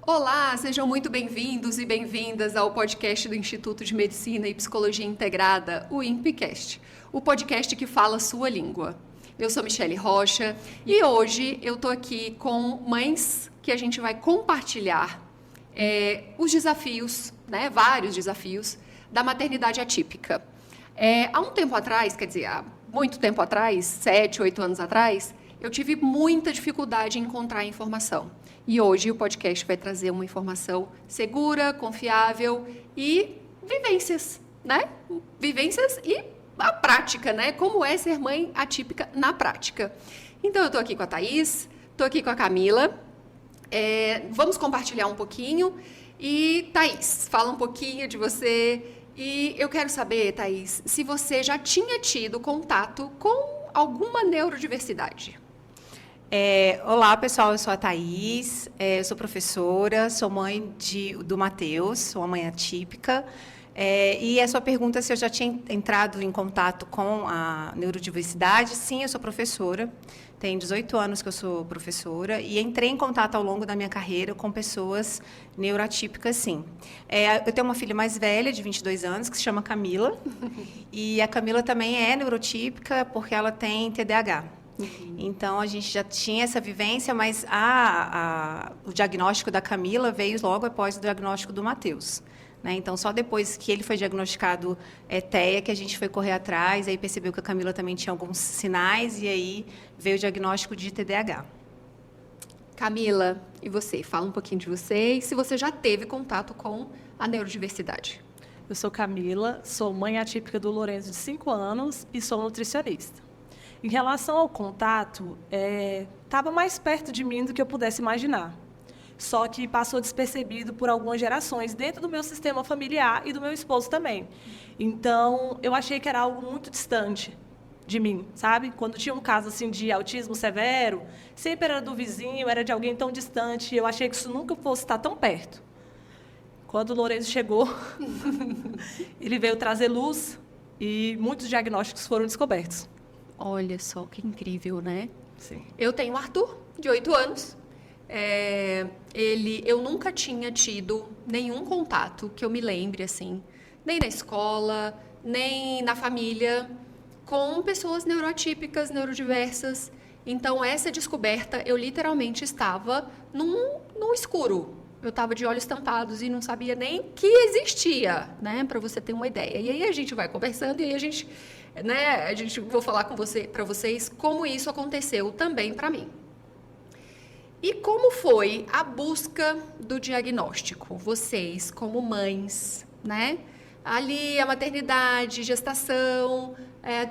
Olá, sejam muito bem-vindos e bem-vindas ao podcast do Instituto de Medicina e Psicologia Integrada, o INPCast, o podcast que fala a sua língua. Eu sou Michele Rocha e hoje eu tô aqui com mães que a gente vai compartilhar os desafios, né, vários desafios da maternidade atípica. Há um tempo atrás, quer dizer, há muito tempo atrás, 7, 8 anos atrás, eu tive muita dificuldade em encontrar informação. E hoje o podcast vai trazer uma informação segura, confiável e vivências, né? Vivências e a prática, né? Como é ser mãe atípica na prática. Então, eu estou aqui com a Thaís, estou aqui com a Camila. Vamos compartilhar um pouquinho. E, Thaís, fala um pouquinho de você. E eu quero saber, Thaís, se você já tinha tido contato com alguma neurodiversidade. Olá, pessoal, eu sou a Thaís, eu sou professora, sou mãe do Matheus, sou uma mãe atípica. E a sua pergunta se eu já tinha entrado em contato com a neurodiversidade, sim, eu sou professora, tem 18 anos que eu sou professora e entrei em contato ao longo da minha carreira com pessoas neuroatípicas, sim. Eu tenho uma filha mais velha, de 22 anos, que se chama Camila, e a Camila também é neurotípica porque ela tem TDAH. Então, a gente já tinha essa vivência, mas o diagnóstico da Camila veio logo após o diagnóstico do Matheus. Né? Então, só depois que ele foi diagnosticado TEA, que a gente foi correr atrás, aí percebeu que a Camila também tinha alguns sinais, e aí veio o diagnóstico de TDAH. Camila, e você? Fala um pouquinho de você e se você já teve contato com a neurodiversidade. Eu sou Camila, sou mãe atípica do Lourenço de 5 anos e sou nutricionista. Em relação ao contato, estava mais perto de mim do que eu pudesse imaginar. Só que passou despercebido por algumas gerações dentro do meu sistema familiar e do meu esposo também. Então, eu achei que era algo muito distante de mim, sabe? Quando tinha um caso assim de autismo severo, sempre era do vizinho, era de alguém tão distante. Eu achei que isso nunca fosse estar tão perto. Quando o Lourenço chegou, ele veio trazer luz e muitos diagnósticos foram descobertos. Olha só, que incrível, né? Sim. Eu tenho o Arthur, de 8 anos. Eu nunca tinha tido nenhum contato que eu me lembre, assim, nem na escola, nem na família, com pessoas neuroatípicas, neurodiversas. Então, essa descoberta, eu literalmente estava no escuro. Eu estava de olhos tampados e não sabia nem que existia, né? Para você ter uma ideia. E aí a gente vai conversando e aí a gente vou falar para vocês como isso aconteceu também para mim. E como foi a busca do diagnóstico? Vocês, como mães, né? Ali a maternidade, gestação,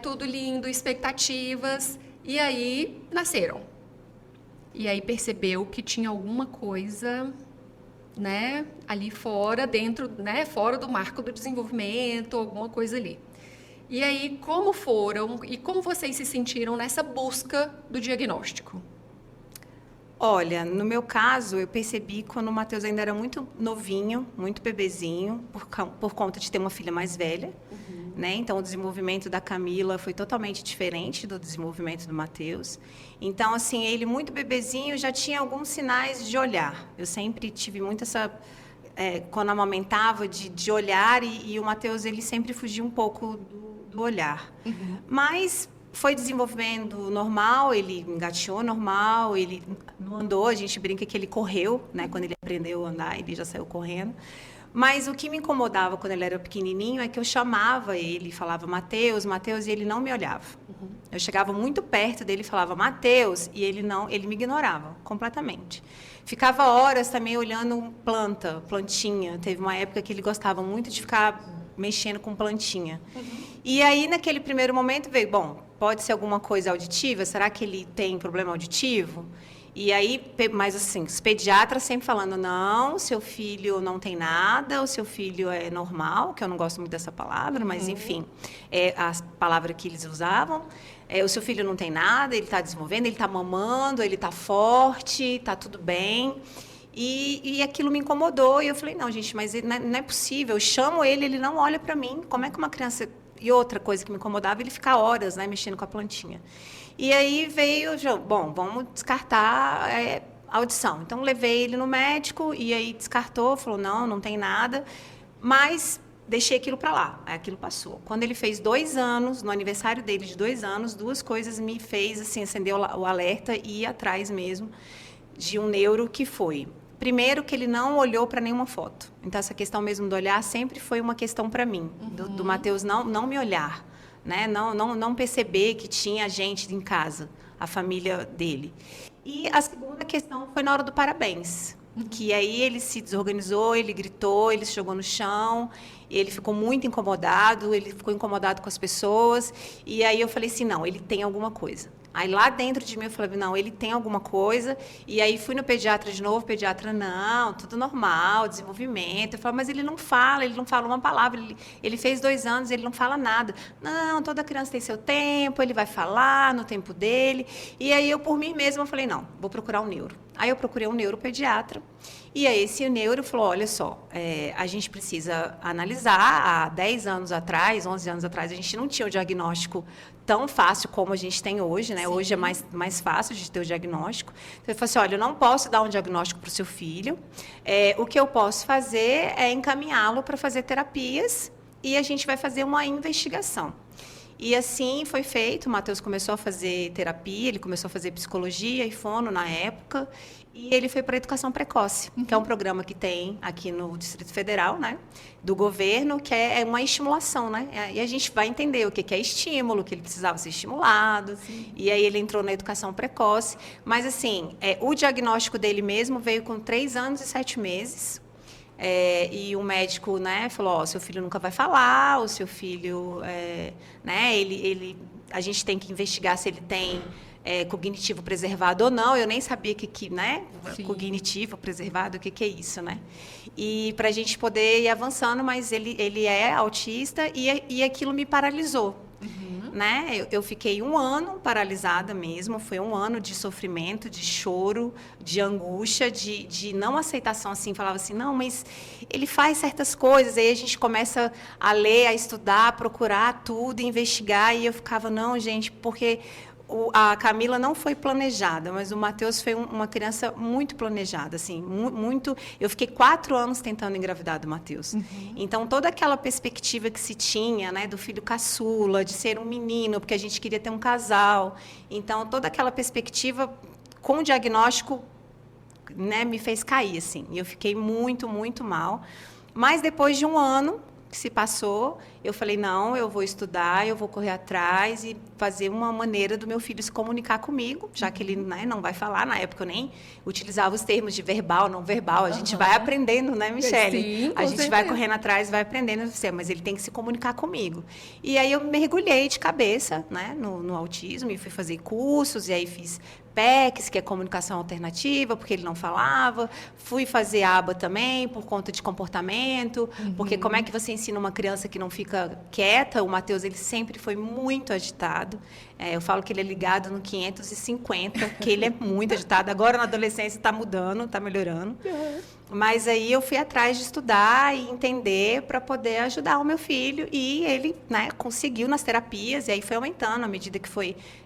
tudo lindo, expectativas. E aí nasceram. E aí percebeu que tinha alguma coisa, né, ali fora, dentro, né, fora do marco do desenvolvimento, alguma coisa ali. E aí, como foram e como vocês se sentiram nessa busca do diagnóstico? Olha, no meu caso, eu percebi quando o Matheus ainda era muito novinho, muito bebezinho, por conta de ter uma filha mais velha. Né? Então, o desenvolvimento da Camila foi totalmente diferente do desenvolvimento do Matheus. Então, assim, ele muito bebezinho já tinha alguns sinais de olhar. Eu sempre tive muito essa... quando amamentava, de olhar, e o Matheus, ele sempre fugia um pouco do olhar. Mas foi desenvolvendo normal, ele engateou normal, ele não andou, a gente brinca que ele correu, né? Quando ele aprendeu a andar, ele já saiu correndo. Mas o que me incomodava quando ele era pequenininho é que eu chamava ele, falava Matheus, Matheus, e ele não me olhava. Eu chegava muito perto dele e falava Matheus, e ele me ignorava completamente. Ficava horas também olhando plantinha. Teve uma época que ele gostava muito de ficar mexendo com plantinha. E aí, naquele primeiro momento, veio, bom, pode ser alguma coisa auditiva? Será que ele tem problema auditivo? E aí, mas assim, os pediatras sempre falando, não, seu filho não tem nada, o seu filho é normal, que eu não gosto muito dessa palavra, mas enfim, é a palavra que eles usavam. O seu filho não tem nada, ele está desenvolvendo, ele está mamando, ele está forte, está tudo bem. E aquilo me incomodou, e eu falei, não, gente, mas não é possível, eu chamo ele, ele não olha para mim, como é que uma criança... E outra coisa que me incomodava, ele ficar horas, né, mexendo com a plantinha. E aí veio, bom, vamos descartar audição. Então, levei ele no médico e aí descartou, falou, não tem nada. Mas deixei aquilo para lá. Aí aquilo passou. Quando ele fez 2 anos, no aniversário dele de 2 anos, 2 coisas me fez, assim, acender o alerta e ir atrás mesmo de um neuro que foi... Primeiro, que ele não olhou para nenhuma foto. Então, essa questão mesmo do olhar sempre foi uma questão para mim, do Matheus não me olhar, né? Não perceber que tinha gente em casa, a família dele. E a segunda questão foi na hora do parabéns, que aí ele se desorganizou, ele gritou, ele se jogou no chão, ele ficou muito incomodado, ele ficou incomodado com as pessoas, e aí eu falei assim, não, ele tem alguma coisa. Aí lá dentro de mim eu falei, não, ele tem alguma coisa. E aí fui no pediatra de novo, o pediatra, não, tudo normal, desenvolvimento. Eu falei, mas ele não fala uma palavra. Ele fez 2 anos, ele não fala nada. Não, toda criança tem seu tempo, ele vai falar no tempo dele. E aí eu, por mim mesma, falei, não, vou procurar um neuro. Aí eu procurei um neuropediatra. E aí esse neuro falou, olha só, a gente precisa analisar. Há 10 anos atrás, 11 anos atrás, a gente não tinha o diagnóstico tão fácil como a gente tem hoje, né? Sim. Hoje é mais fácil de ter o diagnóstico. Então, ele falou assim, olha, eu não posso dar um diagnóstico para o seu filho. O que eu posso fazer é encaminhá-lo para fazer terapias e a gente vai fazer uma investigação. E assim foi feito, o Matheus começou a fazer terapia, ele começou a fazer psicologia e fono na época, e ele foi para a educação precoce, que é um programa que tem aqui no Distrito Federal, né, do governo, que é uma estimulação, né? E a gente vai entender o que é estímulo, que ele precisava ser estimulado. Sim. E aí ele entrou na educação precoce. Mas, assim, o diagnóstico dele mesmo veio com 3 anos e 7 meses. E o médico, né, falou, ó, seu filho nunca vai falar, o seu filho, né, a gente tem que investigar se ele tem cognitivo preservado ou não. Eu nem sabia né, Sim. Cognitivo preservado, o que é isso, né? E para a gente poder ir avançando, mas ele é autista e aquilo me paralisou. Né? Eu fiquei 1 ano paralisada mesmo, foi 1 ano de sofrimento, de choro, de angústia, de não aceitação, assim, falava assim, não, mas ele faz certas coisas, aí a gente começa a ler, a estudar, a procurar tudo, investigar, e eu ficava, não, gente, porque a Camila não foi planejada, mas o Matheus foi uma criança muito planejada, assim, muito. Eu fiquei 4 anos tentando engravidar do Matheus. Então, toda aquela perspectiva que se tinha, né, do filho caçula, de ser um menino, porque a gente queria ter um casal. Então, toda aquela perspectiva com o diagnóstico, né, me fez cair, assim. E eu fiquei muito, muito mal. Mas depois de 1 ano que se passou, eu falei, não, eu vou estudar, eu vou correr atrás e fazer uma maneira do meu filho se comunicar comigo, já que ele, né, não vai falar. Na época eu nem utilizava os termos de verbal, não verbal. A gente vai aprendendo, né, Michele? Sim, a gente vai correndo atrás, vai aprendendo, mas ele tem que se comunicar comigo. E aí eu mergulhei de cabeça, né, no autismo e fui fazer cursos, e aí fiz PECs, que é comunicação alternativa, porque ele não falava. Fui fazer aba também, por conta de comportamento, porque como é que você ensina uma criança que não fica quieta? O Matheus, ele sempre foi muito agitado. Eu falo que ele é ligado no 550, que ele é muito agitado. Agora, na adolescência, está mudando, está melhorando. Mas aí eu fui atrás de estudar e entender para poder ajudar o meu filho. E ele, né, conseguiu nas terapias, e aí foi aumentando, à medida que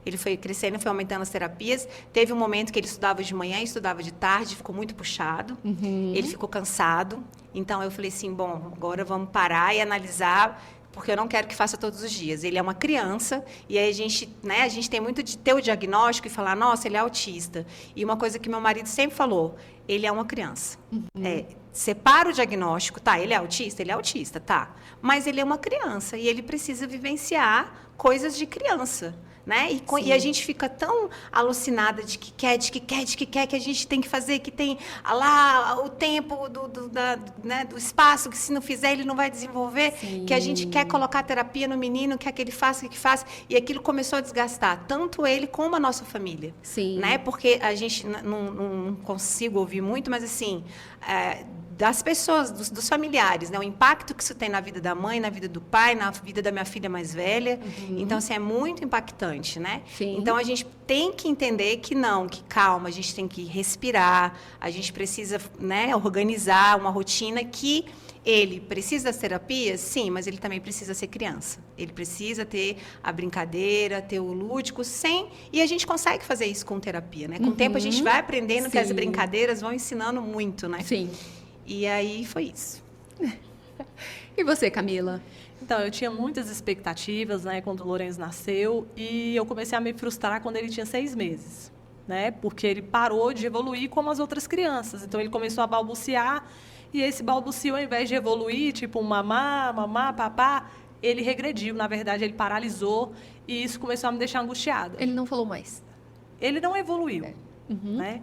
ele foi crescendo, foi aumentando as terapias. Teve um momento que ele estudava de manhã, estudava de tarde, ficou muito puxado. Ele ficou cansado. Então, eu falei assim, bom, agora vamos parar e analisar, porque eu não quero que faça todos os dias. Ele é uma criança, e aí a gente tem muito de ter o diagnóstico e falar, nossa, ele é autista. E uma coisa que meu marido sempre falou, ele é uma criança. Separa o diagnóstico, tá, ele é autista, tá. Mas ele é uma criança, e ele precisa vivenciar coisas de criança. Né? E a gente fica tão alucinada de que quer, que a gente tem que fazer, que tem lá o tempo do espaço, que se não fizer ele não vai desenvolver, Sim. que a gente quer colocar terapia no menino, quer que ele faça, e aquilo começou a desgastar tanto ele como a nossa família. Sim. Né? Porque a gente não consigo ouvir muito, mas assim, das pessoas, dos familiares, né? O impacto que isso tem na vida da mãe, na vida do pai, na vida da minha filha mais velha. Então, assim, é muito impactante, né? Sim. Então, a gente tem que entender que não, que calma, a gente tem que respirar, a gente precisa, né, organizar uma rotina que ele precisa das terapias, sim, mas ele também precisa ser criança. Ele precisa ter a brincadeira, ter o lúdico, e a gente consegue fazer isso com terapia, né? Com o tempo a gente vai aprendendo que as brincadeiras vão ensinando muito, né? Sim. E aí foi isso. E você, Camila? Então, eu tinha muitas expectativas, né, quando o Lourenço nasceu, e eu comecei a me frustrar quando ele tinha 6 meses, né? Porque ele parou de evoluir como as outras crianças. Então, ele começou a balbuciar. E esse balbucio, ao invés de evoluir, tipo mamá, mamá, papá, ele regrediu, na verdade, ele paralisou e isso começou a me deixar angustiada. Ele não falou mais. Ele não evoluiu, né?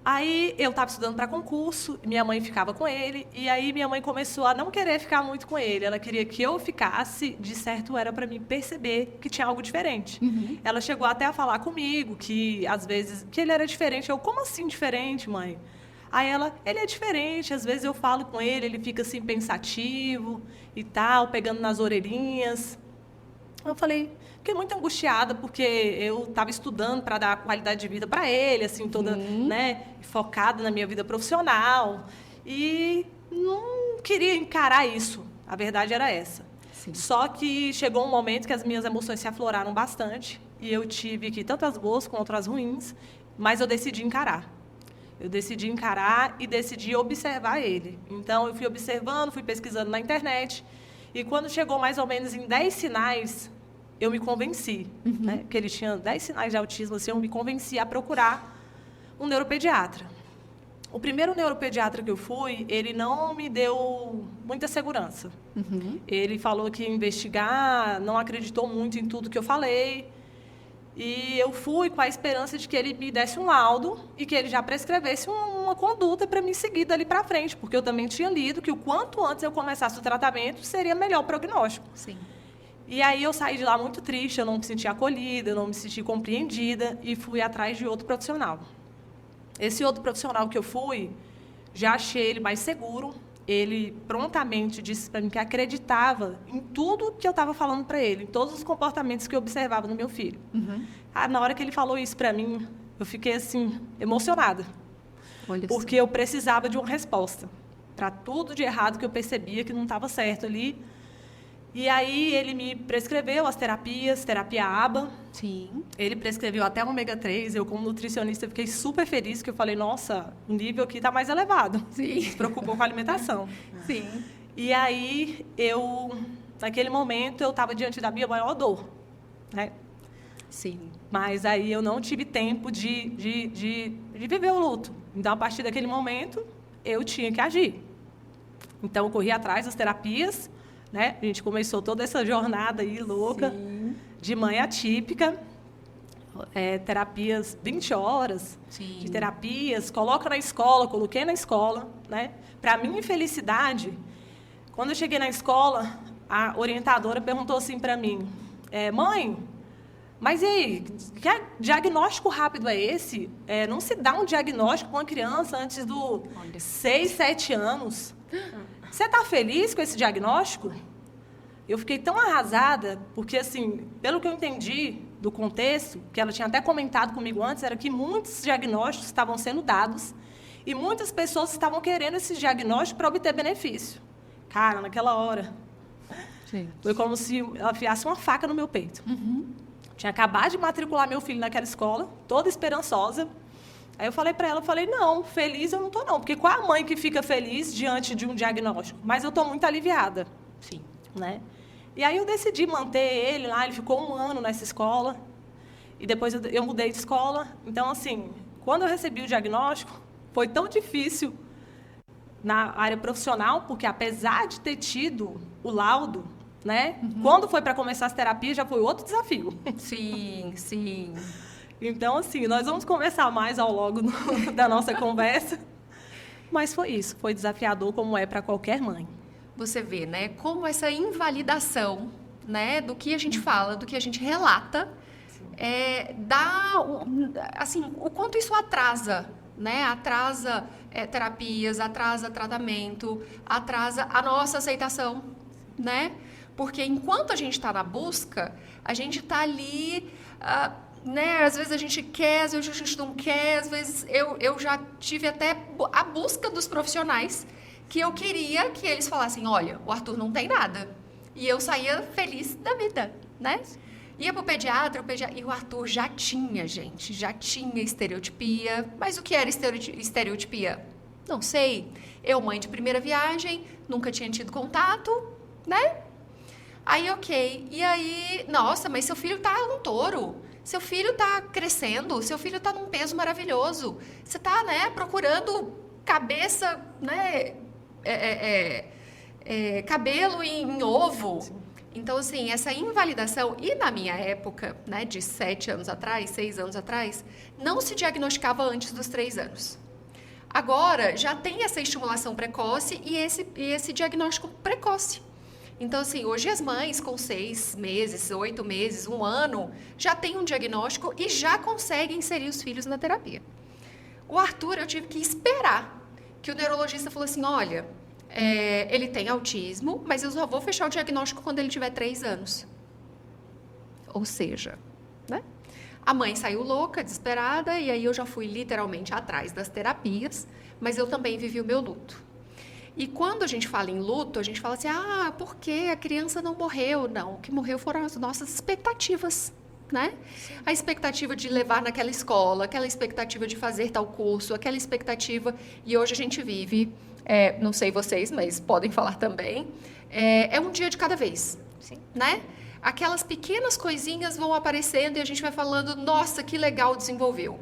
Aí eu estava estudando para concurso, minha mãe ficava com ele, e aí minha mãe começou a não querer ficar muito com ele. Ela queria que eu ficasse, de certo era para mim perceber que tinha algo diferente. Ela chegou até a falar comigo que, às vezes, que ele era diferente. Eu, como assim diferente, mãe? Aí ele é diferente, às vezes eu falo com ele, ele fica assim pensativo e tal, pegando nas orelhinhas. Eu falei, fiquei muito angustiada, porque eu estava estudando para dar qualidade de vida para ele, assim, toda, né, focada na minha vida profissional. E não queria encarar isso, a verdade era essa. Sim. Só que chegou um momento que as minhas emoções se afloraram bastante, e eu tive que, tanto as boas quanto as ruins, mas eu decidi encarar. Eu decidi encarar e decidi observar ele. Então, eu fui observando, fui pesquisando na internet. E quando chegou mais ou menos em 10 sinais, eu me convenci. Né? Que ele tinha 10 sinais de autismo, assim, eu me convenci a procurar um neuropediatra. O primeiro neuropediatra que eu fui, ele não me deu muita segurança. Ele falou que ia investigar, não acreditou muito em tudo que eu falei. E eu fui com a esperança de que ele me desse um laudo e que ele já prescrevesse uma conduta para me seguir dali para frente, porque eu também tinha lido que o quanto antes eu começasse o tratamento seria melhor o prognóstico. Sim. E aí eu saí de lá muito triste, eu não me senti acolhida, eu não me senti compreendida e fui atrás de outro profissional. Esse outro profissional que eu fui, já achei ele mais seguro. Ele prontamente disse para mim que acreditava em tudo que eu estava falando para ele, em todos os comportamentos que eu observava no meu filho. Na hora que ele falou isso para mim, eu fiquei assim, emocionada. Olha porque eu precisava de uma resposta para tudo de errado que eu percebia que não estava certo ali. E aí ele me prescreveu as terapias, terapia ABA. Sim. Ele prescreveu até ômega 3. Eu, como nutricionista, fiquei super feliz, que eu falei, nossa, o nível aqui está mais elevado. Sim. Se preocupou com a alimentação. Sim. E aí, naquele momento, eu estava diante da minha maior dor. Né? Sim. Mas aí eu não tive tempo de viver o luto. Então, a partir daquele momento, eu tinha que agir. Então, eu corri atrás das terapias. Né? A gente começou toda essa jornada aí louca. Sim. De mãe atípica, terapias 20 horas de terapias, coloca na escola, coloquei na escola. Né? Para minha infelicidade, quando eu cheguei na escola, a orientadora perguntou assim para mim, mãe, mas e aí, que diagnóstico rápido é esse? Não se dá um diagnóstico para uma criança antes dos 6, 7 anos. Você está feliz com esse diagnóstico? Eu fiquei tão arrasada, porque, assim, pelo que eu entendi do contexto, que ela tinha até comentado comigo antes, era que muitos diagnósticos estavam sendo dados e muitas pessoas estavam querendo esse diagnóstico para obter benefício. Cara, naquela hora, foi como se ela afiasse uma faca no meu peito. Tinha acabado de matricular meu filho naquela escola, toda esperançosa. Aí eu falei para ela, não, feliz eu não estou não, porque qual a mãe que fica feliz diante de um diagnóstico? Mas eu estou muito aliviada. Sim. Né? E aí eu decidi manter ele lá, ele ficou 1 ano nessa escola, e depois eu mudei de escola. Então, assim, quando eu recebi o diagnóstico, foi tão difícil na área profissional, porque apesar de ter tido o laudo, né, quando foi para começar as terapias, já foi outro desafio. Sim, sim. Então, assim, nós vamos conversar mais ao longo da nossa conversa, mas foi isso, foi desafiador como é para qualquer mãe. Você vê, né, como essa invalidação, né, do que a gente fala, do que a gente relata, dá, assim, o quanto isso atrasa, né? Atrasa terapias, atrasa tratamento, atrasa a nossa aceitação, né? Porque enquanto a gente está na busca, a gente está ali, né? Às vezes a gente quer, às vezes a gente não quer, às vezes eu já tive até a busca dos profissionais que eu queria que eles falassem, olha, o Arthur não tem nada. E eu saía feliz da vida, né? Ia pro pediatra, e o Arthur já tinha, gente, já tinha estereotipia. Mas o que era estereotipia? Não sei. Eu, mãe de primeira viagem, nunca tinha tido contato, né? Aí, ok. E aí, nossa, mas seu filho tá um touro. Seu filho tá crescendo, seu filho tá num peso maravilhoso. Você tá, né, procurando cabeça, né, cabelo em ovo. Sim. Então, assim, essa invalidação, e na minha época, né, de 7 anos atrás, 6 anos atrás, não se diagnosticava antes dos 3 anos. Agora, já tem essa estimulação precoce e esse diagnóstico precoce. Então, assim, hoje as mães com 6 meses, 8 meses, 1 ano, já têm um diagnóstico e já conseguem inserir os filhos na terapia. O Arthur, eu tive que esperar que o neurologista falou assim, olha, ele tem autismo, mas eu só vou fechar o diagnóstico quando ele tiver 3 anos. Ou seja, né? A mãe saiu louca, desesperada, e aí eu já fui literalmente atrás das terapias, mas eu também vivi o meu luto. E quando a gente fala em luto, a gente fala assim, por que a criança não morreu? Não, o que morreu foram as nossas expectativas, né? A expectativa de levar naquela escola, aquela expectativa de fazer tal curso, aquela expectativa, e hoje a gente vive, não sei vocês, mas podem falar também, é um dia de cada vez, sim, né? Aquelas pequenas coisinhas vão aparecendo e a gente vai falando, nossa, que legal desenvolveu.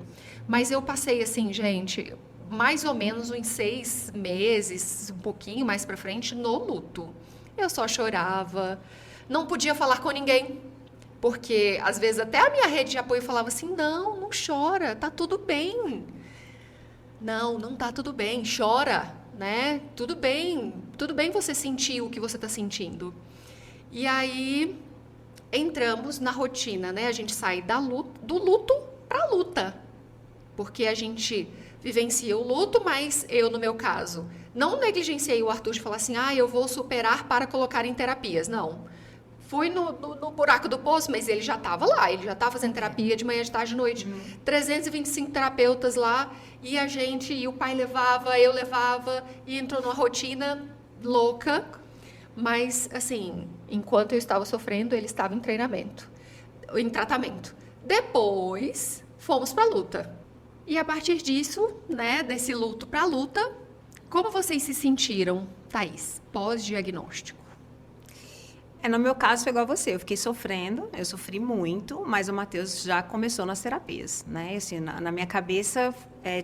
Mas eu passei assim, gente, mais ou menos uns 6 meses, um pouquinho mais pra frente, no luto. Eu só chorava, não podia falar com ninguém, porque às vezes até a minha rede de apoio falava assim, não chora, tá tudo bem. Não tá tudo bem, chora, né? Tudo bem você sentir o que você tá sentindo. E aí entramos na rotina, né? A gente sai do luto para a luta, porque a gente vivencia o luto, mas eu, no meu caso, não negligenciei o Arthur de falar assim, eu vou superar para colocar em terapias. Não. Fui no buraco do poço, mas ele já estava lá, ele já estava fazendo terapia de manhã, de tarde, de noite. 325 terapeutas lá, e o pai levava, eu levava, e entrou numa rotina louca. Mas, assim, enquanto eu estava sofrendo, ele estava em tratamento. Depois, fomos para a luta. E a partir disso, né, desse luto para a luta, como vocês se sentiram, Thaís, pós-diagnóstico? No meu caso, foi igual a você. Eu fiquei sofrendo, eu sofri muito, mas o Matheus já começou nas terapias, né? Assim, na minha cabeça,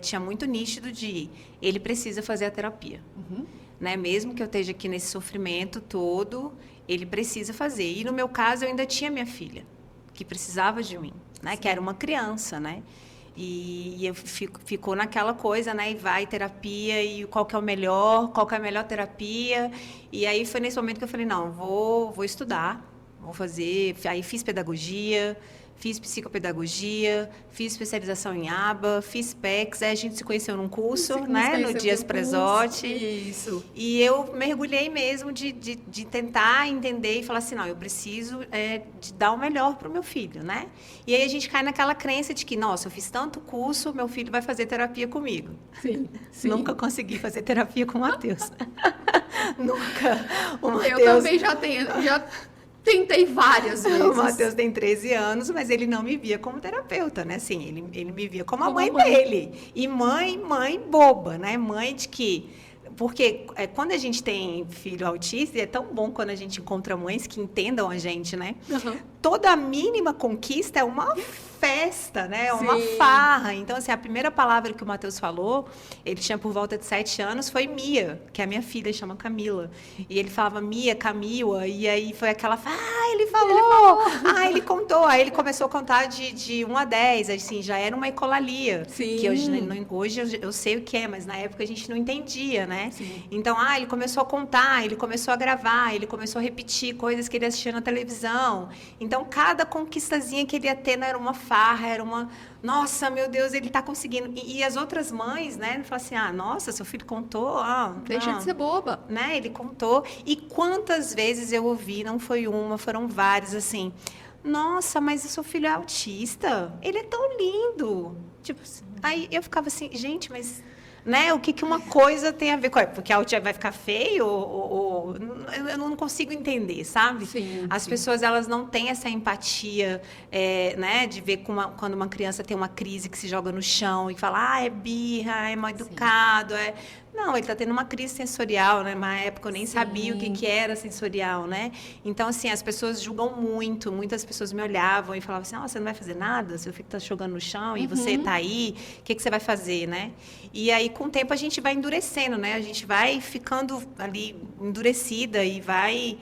tinha muito nítido de ele precisa fazer a terapia. Uhum. Né? Mesmo que eu esteja aqui nesse sofrimento todo, ele precisa fazer. E no meu caso, eu ainda tinha minha filha, que precisava de mim, né? Sim. Que era uma criança, né? E eu ficou naquela coisa, né? E vai terapia, e qual que é a melhor terapia. E aí foi nesse momento que eu falei, não, vou estudar, vou fazer. Aí fiz pedagogia, fiz psicopedagogia, fiz especialização em ABA, fiz PECs, aí a gente se conheceu num curso, né, no Dias Presotti. Isso. E eu mergulhei mesmo de tentar entender e falar assim, não, eu preciso de dar o melhor para o meu filho, né? E aí a gente cai naquela crença de que, nossa, eu fiz tanto curso, meu filho vai fazer terapia comigo. Sim. Nunca consegui fazer terapia com o Matheus. Nunca. O Matheus... Eu também já tentei várias vezes. O Matheus tem 13 anos, mas ele não me via como terapeuta, né? Assim, ele me via como a mãe dele. E mãe boba, né? Mãe de que... Porque quando a gente tem filho autista, é tão bom quando a gente encontra mães que entendam a gente, né? Uhum. Toda a mínima conquista é uma festa, né? É uma farra. Então, assim, a primeira palavra que o Matheus falou, ele tinha por volta de 7 anos, foi Mia, que a minha filha chama Camila. E ele falava Mia, Camila, e aí foi aquela... ele falou! Ele contou. Aí ele começou a contar de 1 a 10, assim, já era uma ecolalia. Sim. Que hoje eu sei o que é, mas na época a gente não entendia, né? Sim. Então, ele começou a contar, ele começou a gravar, ele começou a repetir coisas que ele assistia na televisão. Então, Então, cada conquistazinha que ele ia ter era uma farra, era uma... Nossa, meu Deus, ele está conseguindo. E as outras mães, né? Falam assim, nossa, seu filho contou. Deixa de ser boba. Né? Ele contou. E quantas vezes eu ouvi, não foi uma, foram várias, assim... Nossa, mas o seu filho é autista? Ele é tão lindo. Tipo, aí eu ficava assim, gente, mas... Né? O que uma coisa tem a ver com... Porque a autismo vai ficar feio? Eu não consigo entender, sabe? Sim, As pessoas, elas não têm essa empatia, né? De ver quando uma criança tem uma crise que se joga no chão e fala, é birra, é mal educado, Não, ele está tendo uma crise sensorial, né? Na época eu nem sabia o que era sensorial, né? Então, assim, as pessoas julgam muito. Muitas pessoas me olhavam e falavam assim, você não vai fazer nada? Seu filho está jogando no chão e você está aí, o que você vai fazer, né? E aí, com o tempo, a gente vai endurecendo, né? A gente vai ficando ali endurecida e vai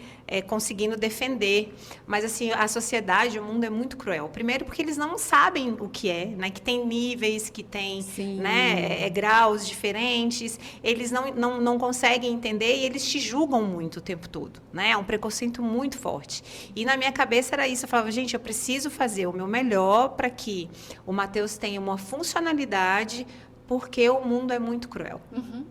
conseguindo defender. Mas, assim, a sociedade, o mundo é muito cruel. Primeiro, porque eles não sabem o que é, né? Que tem níveis, que tem né? Graus diferentes. Eles não conseguem entender e eles te julgam muito o tempo todo, né? É um preconceito muito forte. E na minha cabeça era isso. Eu falava, gente, eu preciso fazer o meu melhor para que o Matheus tenha uma funcionalidade, porque o mundo é muito cruel,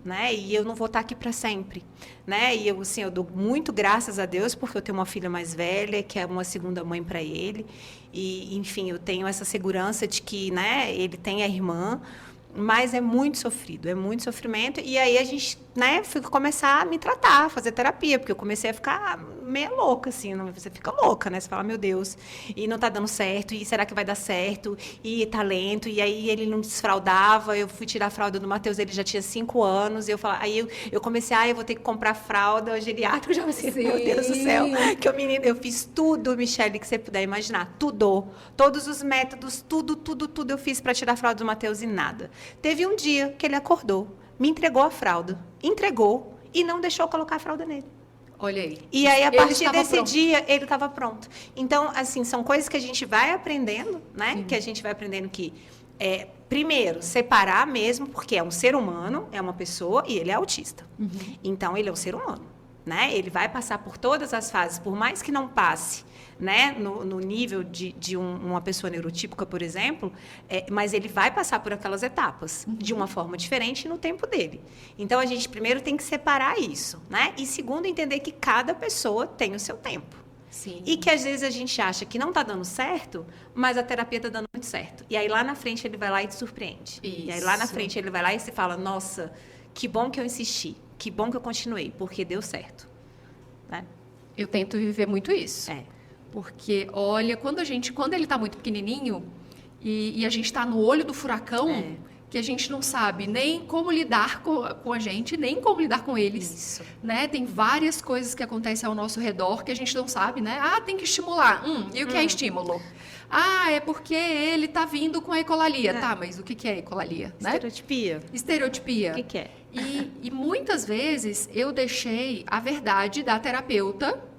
né? E eu não vou estar aqui para sempre, né? E eu, assim, eu dou muito graças a Deus porque eu tenho uma filha mais velha, que é uma segunda mãe para ele. E, enfim, eu tenho essa segurança de que, né, ele tem a irmã, mas é muito sofrido, é muito sofrimento. E aí a gente, né, foi começar a me tratar, fazer terapia, porque eu comecei a ficar meio louca, assim, você fica louca, né? Você fala, meu Deus, e não tá dando certo, e será que vai dar certo? E tá lento, e aí ele não desfraudava, eu fui tirar a fralda do Matheus, ele já tinha 5 anos, e eu falava, aí eu comecei, eu vou ter que comprar fralda, geriátrico, eu já pensei, meu Deus do céu, que o menino, eu fiz tudo, Michele, que você puder imaginar, tudo, todos os métodos, tudo eu fiz para tirar a fralda do Matheus e nada. Teve um dia que ele acordou, me entregou a fralda, entregou e não deixou colocar a fralda nele. Olha aí. E aí, a partir desse dia, ele estava pronto. Então, assim, são coisas que a gente vai aprendendo, né? Sim. Que a gente vai aprendendo que, primeiro, separar mesmo, porque é um ser humano, é uma pessoa e ele é autista. Então, ele é um ser humano, né? Ele vai passar por todas as fases, por mais que não passe, né, no nível de uma pessoa neurotípica, por exemplo, mas ele vai passar por aquelas etapas de uma forma diferente no tempo dele. Então, a gente primeiro tem que separar isso, né? E segundo, entender que cada pessoa tem o seu tempo. Sim. E que às vezes a gente acha que não está dando certo, mas a terapia está dando muito certo. E aí lá na frente ele vai lá e te surpreende. Isso. E aí lá na frente ele vai lá e você fala, nossa, que bom que eu insisti, que bom que eu continuei, porque deu certo. Né? Eu tento viver muito isso. Porque, olha, quando ele está muito pequenininho e a gente está no olho do furacão, que a gente não sabe nem como lidar com a gente, nem como lidar com eles. Isso. Né? Tem várias coisas que acontecem ao nosso redor que a gente não sabe, né? tem que estimular. E o que é estímulo? É porque ele está vindo com a ecolalia. Tá, mas o que é ecolalia? Estereotipia. Né? Estereotipia. O que é? E muitas vezes eu deixei a verdade da terapeuta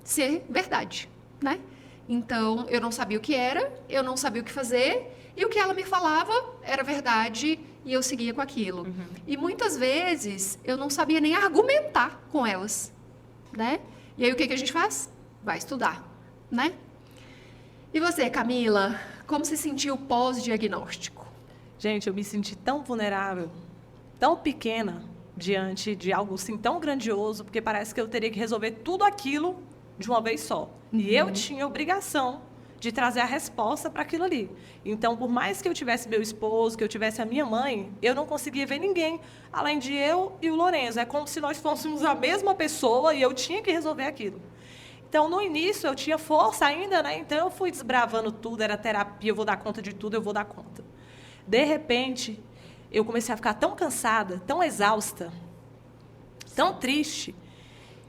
ser verdade, né? Então, eu não sabia o que era, eu não sabia o que fazer, e o que ela me falava era verdade, e eu seguia com aquilo. E muitas vezes, eu não sabia nem argumentar com elas, né? E aí, o que a gente faz? Vai estudar, né? E você, Camila, como se sentiu pós-diagnóstico? Gente, eu me senti tão vulnerável, tão pequena, diante de algo assim tão grandioso, porque parece que eu teria que resolver tudo aquilo de uma vez só. E eu tinha a obrigação de trazer a resposta para aquilo ali. Então, por mais que eu tivesse meu esposo, que eu tivesse a minha mãe, eu não conseguia ver ninguém, além de eu e o Lourenço. É como se nós fôssemos a mesma pessoa e eu tinha que resolver aquilo. Então, no início, eu tinha força ainda, né? Então, eu fui desbravando tudo, era terapia, eu vou dar conta de tudo, eu vou dar conta. De repente, eu comecei a ficar tão cansada, tão exausta, tão triste.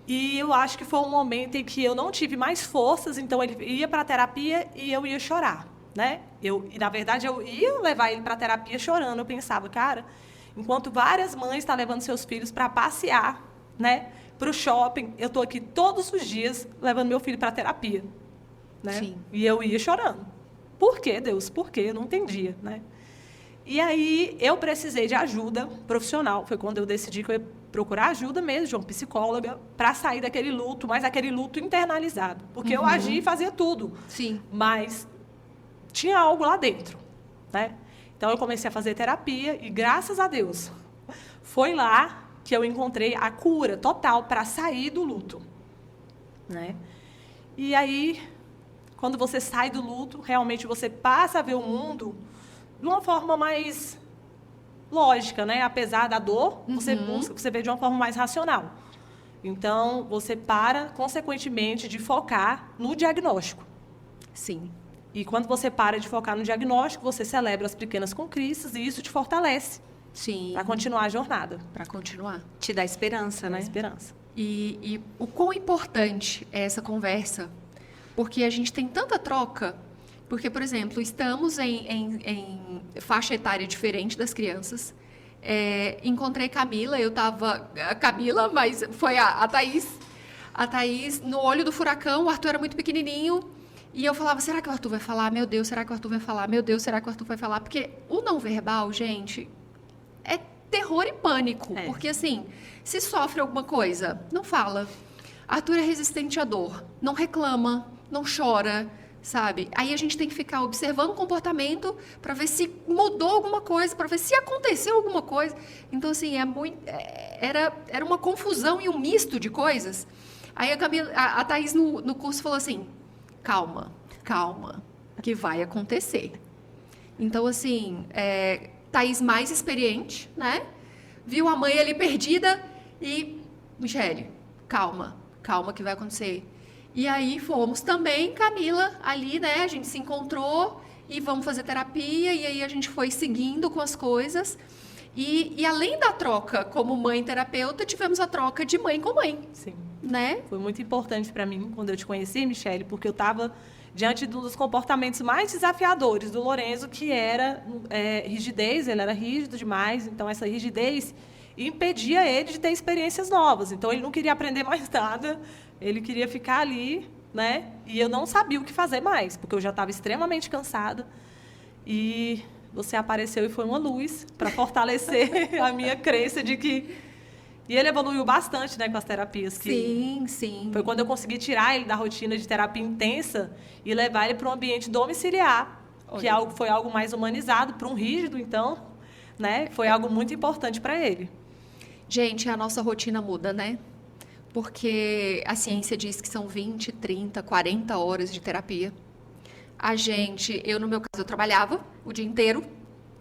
E eu acho que foi um momento em que eu não tive mais forças, então ele ia para a terapia e eu ia chorar, né? Na verdade, eu ia levar ele para a terapia chorando. Eu pensava, cara, enquanto várias mães estão levando seus filhos para passear, né, para o shopping, eu estou aqui todos os dias levando meu filho para a terapia, né? Sim. E eu ia chorando. Por quê, Deus? Por quê? Eu não entendia, né? E aí eu precisei de ajuda profissional. Foi quando eu decidi que eu ia procurar ajuda mesmo de uma psicóloga para sair daquele luto, mas aquele luto internalizado. Porque eu agia e fazia tudo. Sim. Mas tinha algo lá dentro, né? Então eu comecei a fazer terapia e, graças a Deus, foi lá que eu encontrei a cura total para sair do luto, né? E aí, quando você sai do luto, realmente você passa a ver o mundo de uma forma mais lógica, né? Apesar da dor, você busca, você vê de uma forma mais racional. Então, você para, consequentemente, de focar no diagnóstico. Sim. E quando você para de focar no diagnóstico, você celebra as pequenas conquistas e isso te fortalece Sim. para continuar a jornada. Para continuar. Te dá esperança, né? A esperança. E o quão importante é essa conversa, porque a gente tem tanta troca, porque, por exemplo, estamos em faixa etária diferente das crianças. Encontrei Camila, Camila, mas foi a Thaís. A Thaís, no olho do furacão, o Arthur era muito pequenininho, e eu falava, será que o Arthur vai falar? Meu Deus, será que o Arthur vai falar? Meu Deus, será que o Arthur vai falar? Porque o não verbal, gente, é terror e pânico, porque assim, se sofre alguma coisa, não fala. Arthur é resistente à dor, não reclama, não chora, sabe? Aí a gente tem que ficar observando o comportamento para ver se mudou alguma coisa, para ver se aconteceu alguma coisa. Então, assim, era uma confusão e um misto de coisas. Aí a Thaís no curso falou assim, calma, que vai acontecer. Então, assim, Thaís mais experiente, né? Viu a mãe ali perdida e... Michele, calma que vai acontecer. E aí fomos também, Camila, ali, né? A gente se encontrou e vamos fazer terapia. E aí a gente foi seguindo com as coisas. E além da troca como mãe-terapeuta, tivemos a troca de mãe com mãe. Sim. Né? Foi muito importante para mim quando eu te conheci, Michele, porque eu estava diante de um dos comportamentos mais desafiadores do Lorenzo, que era rigidez. Ele era rígido demais, então essa rigidez impedia ele de ter experiências novas. Então ele não queria aprender mais nada, ele queria ficar ali, né? E eu não sabia o que fazer mais, porque eu já estava extremamente cansada. E você apareceu e foi uma luz para fortalecer a minha crença de que... E ele evoluiu bastante, né, com as terapias. Sim. Foi quando eu consegui tirar ele da rotina de terapia intensa e levar ele para um ambiente domiciliar, que foi algo mais humanizado, para um rígido, então, né? Foi algo muito importante para ele. Gente, a nossa rotina muda, né? Porque a ciência diz que são 20, 30, 40 horas de terapia. Eu, no meu caso, eu trabalhava o dia inteiro,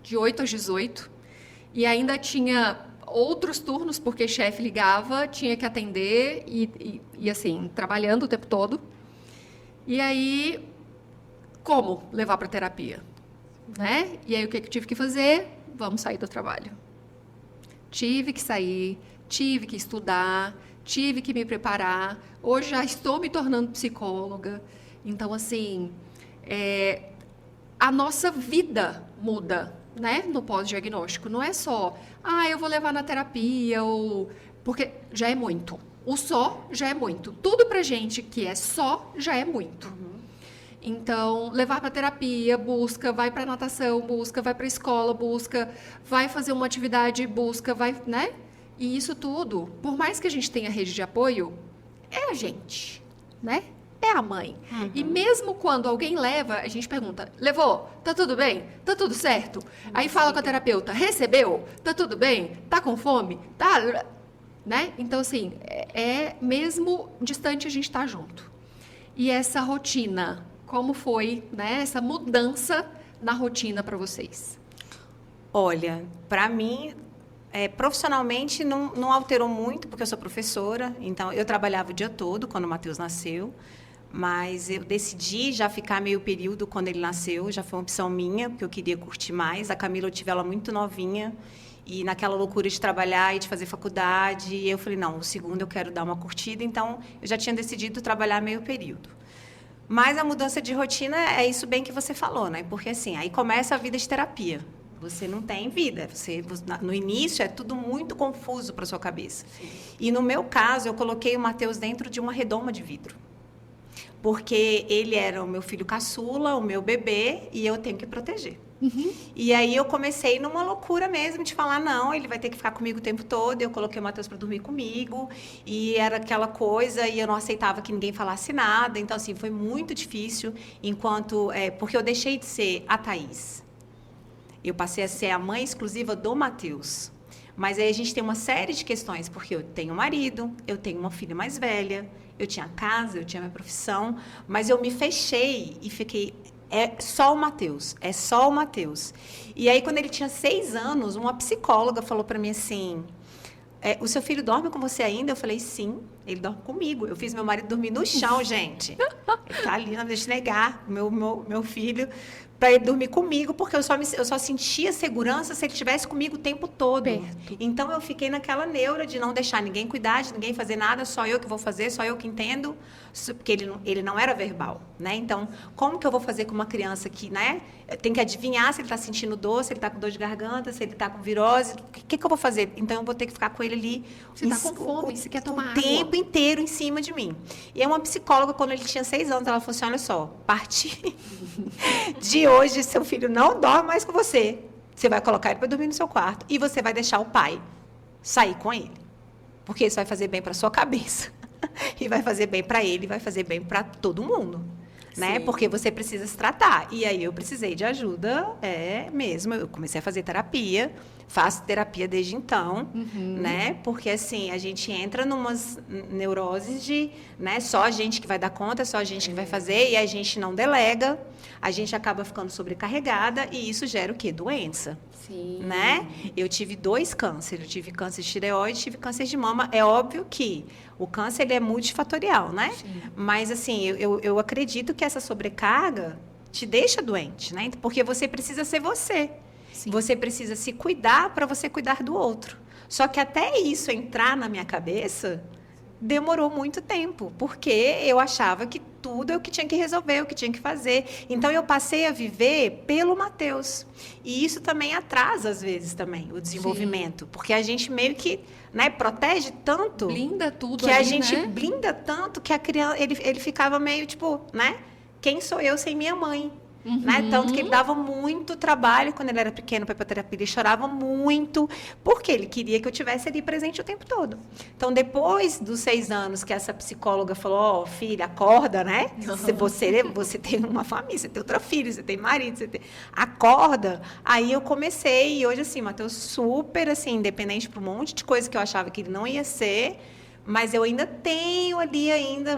de 8 às 18, e ainda tinha outros turnos, porque chefe ligava, tinha que atender, e assim, trabalhando o tempo todo. E aí, como levar para terapia? Né? E aí, o que eu tive que fazer? Vamos sair do trabalho. Tive que sair, tive que estudar, tive que me preparar. Hoje já estou me tornando psicóloga. Então, assim, a nossa vida muda, né, no pós-diagnóstico. Não é só, eu vou levar na terapia, porque já é muito. O só já é muito. Tudo pra gente que é só já é muito. Então, levar para terapia, busca, vai para natação, busca, vai para escola, busca, vai fazer uma atividade, busca, vai, né? E isso tudo, por mais que a gente tenha rede de apoio, é a gente, né? É a mãe. E mesmo quando alguém leva, a gente pergunta, levou? Tá tudo bem? Tá tudo certo? Aí fala com a terapeuta, recebeu? Tá tudo bem? Tá com fome? Tá? Né? Então, assim, mesmo distante, a gente tá junto. E essa rotina, como foi, né, essa mudança na rotina para vocês? Olha, para mim, profissionalmente não alterou muito, porque eu sou professora, então eu trabalhava o dia todo quando o Matheus nasceu, mas eu decidi já ficar meio período quando ele nasceu, já foi uma opção minha, porque eu queria curtir mais. A Camila, eu tive ela muito novinha, e naquela loucura de trabalhar e de fazer faculdade, eu falei, não, o segundo eu quero dar uma curtida, então eu já tinha decidido trabalhar meio período. Mas a mudança de rotina é isso bem que você falou, né? Porque assim, aí começa a vida de terapia. Você não tem vida. No início é tudo muito confuso para sua cabeça. Sim. E no meu caso, eu coloquei o Matheus dentro de uma redoma de vidro. Porque ele era o meu filho caçula, o meu bebê, e eu tenho que proteger. E aí eu comecei numa loucura mesmo de falar, não, ele vai ter que ficar comigo o tempo todo. Eu coloquei o Matheus para dormir comigo. E era aquela coisa, e eu não aceitava que ninguém falasse nada. Então, assim, foi muito difícil, porque eu deixei de ser a Thaís. Eu passei a ser a mãe exclusiva do Matheus. Mas aí a gente tem uma série de questões, porque eu tenho um marido, eu tenho uma filha mais velha, eu tinha casa, eu tinha minha profissão, mas eu me fechei e fiquei, é só o Matheus, é só o Matheus. E aí, quando ele tinha 6 anos, uma psicóloga falou para mim assim, o seu filho dorme com você ainda? Eu falei, sim, ele dorme comigo. Eu fiz meu marido dormir no chão, gente. Ele tá ali, não deixa negar, meu filho, para ele dormir comigo, porque eu só sentia segurança se ele estivesse comigo o tempo todo. Perto. Então, eu fiquei naquela neura de não deixar ninguém cuidar, de ninguém fazer nada, só eu que vou fazer, só eu que entendo, porque ele não era verbal, né? Então, como que eu vou fazer com uma criança que, né, tem que adivinhar se ele está sentindo dor, se ele está com dor de garganta, se ele está com virose, o que eu vou fazer? Então, eu vou ter que ficar com ele ali Você está com fome, você quer tomar água. o tempo inteiro em cima de mim. E é uma psicóloga, quando ele tinha 6 anos, ela falou assim, olha só, a partir de hoje, seu filho não dorme mais com você. Você vai colocar ele para dormir no seu quarto e você vai deixar o pai sair com ele. Porque isso vai fazer bem para sua cabeça. E vai fazer bem para ele, vai fazer bem para todo mundo. Né? Porque você precisa se tratar. E aí eu precisei de ajuda, mesmo. Eu comecei a fazer terapia, faço terapia desde então, né? Porque assim, a gente entra numas neuroses de, né, só a gente que vai dar conta, só a gente que vai fazer, e a gente não delega, a gente acaba ficando sobrecarregada, e isso gera o quê? Doença. Sim. Né? Eu tive 2 cânceres, eu tive câncer de tireoide, tive câncer de mama. É óbvio que o câncer ele é multifatorial, né? Sim. Mas assim, eu acredito que essa sobrecarga te deixa doente, né? Porque você precisa ser você. Sim. Você precisa se cuidar para você cuidar do outro. Só que até isso entrar na minha cabeça demorou muito tempo, porque eu achava que tudo é o que tinha que resolver, o que tinha que fazer. Então, eu passei a viver pelo Matheus. E isso também atrasa, às vezes, também, o desenvolvimento. Sim. Porque a gente meio que, né, protege tanto... Blinda tudo que ali, a gente né? blinda tanto que a criança, ele ficava meio, tipo, né? Quem sou eu sem minha mãe? Né? Tanto que ele dava muito trabalho quando ele era pequeno para ir para terapia, ele chorava muito, porque ele queria que eu tivesse ali presente o tempo todo. Então, depois dos 6 anos que essa psicóloga falou, filha, acorda, né? Você tem uma família, você tem outra filha, você tem marido, acorda. Aí eu comecei, e hoje, assim, Matheus, super, assim, independente para um monte de coisa que eu achava que ele não ia ser, mas eu ainda tenho ali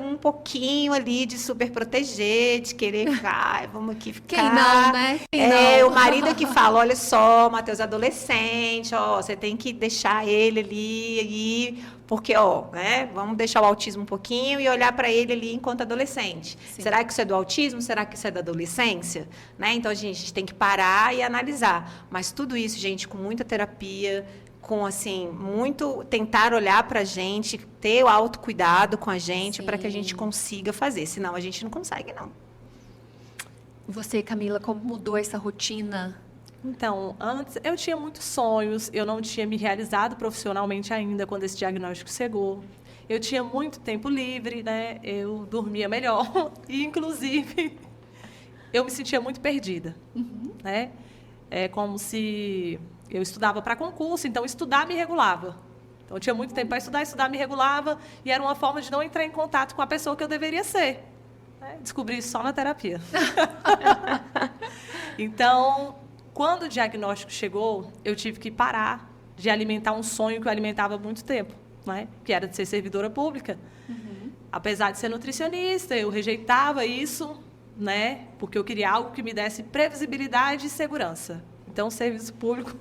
um pouquinho ali de super proteger, de querer ficar, vamos aqui ficar. Quem não, né? Quem não? O marido é que fala, olha só, Matheus é adolescente, ó, você tem que deixar ele ali, porque, ó, né, vamos deixar o autismo um pouquinho e olhar para ele ali enquanto adolescente. Sim. Será que isso é do autismo? Será que isso é da adolescência? Né? Então, a gente tem que parar e analisar. Mas tudo isso, gente, com muita terapia, com, assim, muito tentar olhar para a gente, ter o autocuidado com a gente, para que a gente consiga fazer. Senão, a gente não consegue, não. Você, Camila, como mudou essa rotina? Então, antes eu tinha muitos sonhos, eu não tinha me realizado profissionalmente ainda quando esse diagnóstico chegou. Eu tinha muito tempo livre, né? Eu dormia melhor e, inclusive, eu me sentia muito perdida, né? É como se eu estudava para concurso, então estudar me regulava. Então, eu tinha muito tempo para estudar me regulava, e era uma forma de não entrar em contato com a pessoa que eu deveria ser. Né? Descobri isso só na terapia. Então, quando o diagnóstico chegou, eu tive que parar de alimentar um sonho que eu alimentava há muito tempo, né? Que era de ser servidora pública. Apesar de ser nutricionista, eu rejeitava isso, né? Porque eu queria algo que me desse previsibilidade e segurança. Então, o serviço público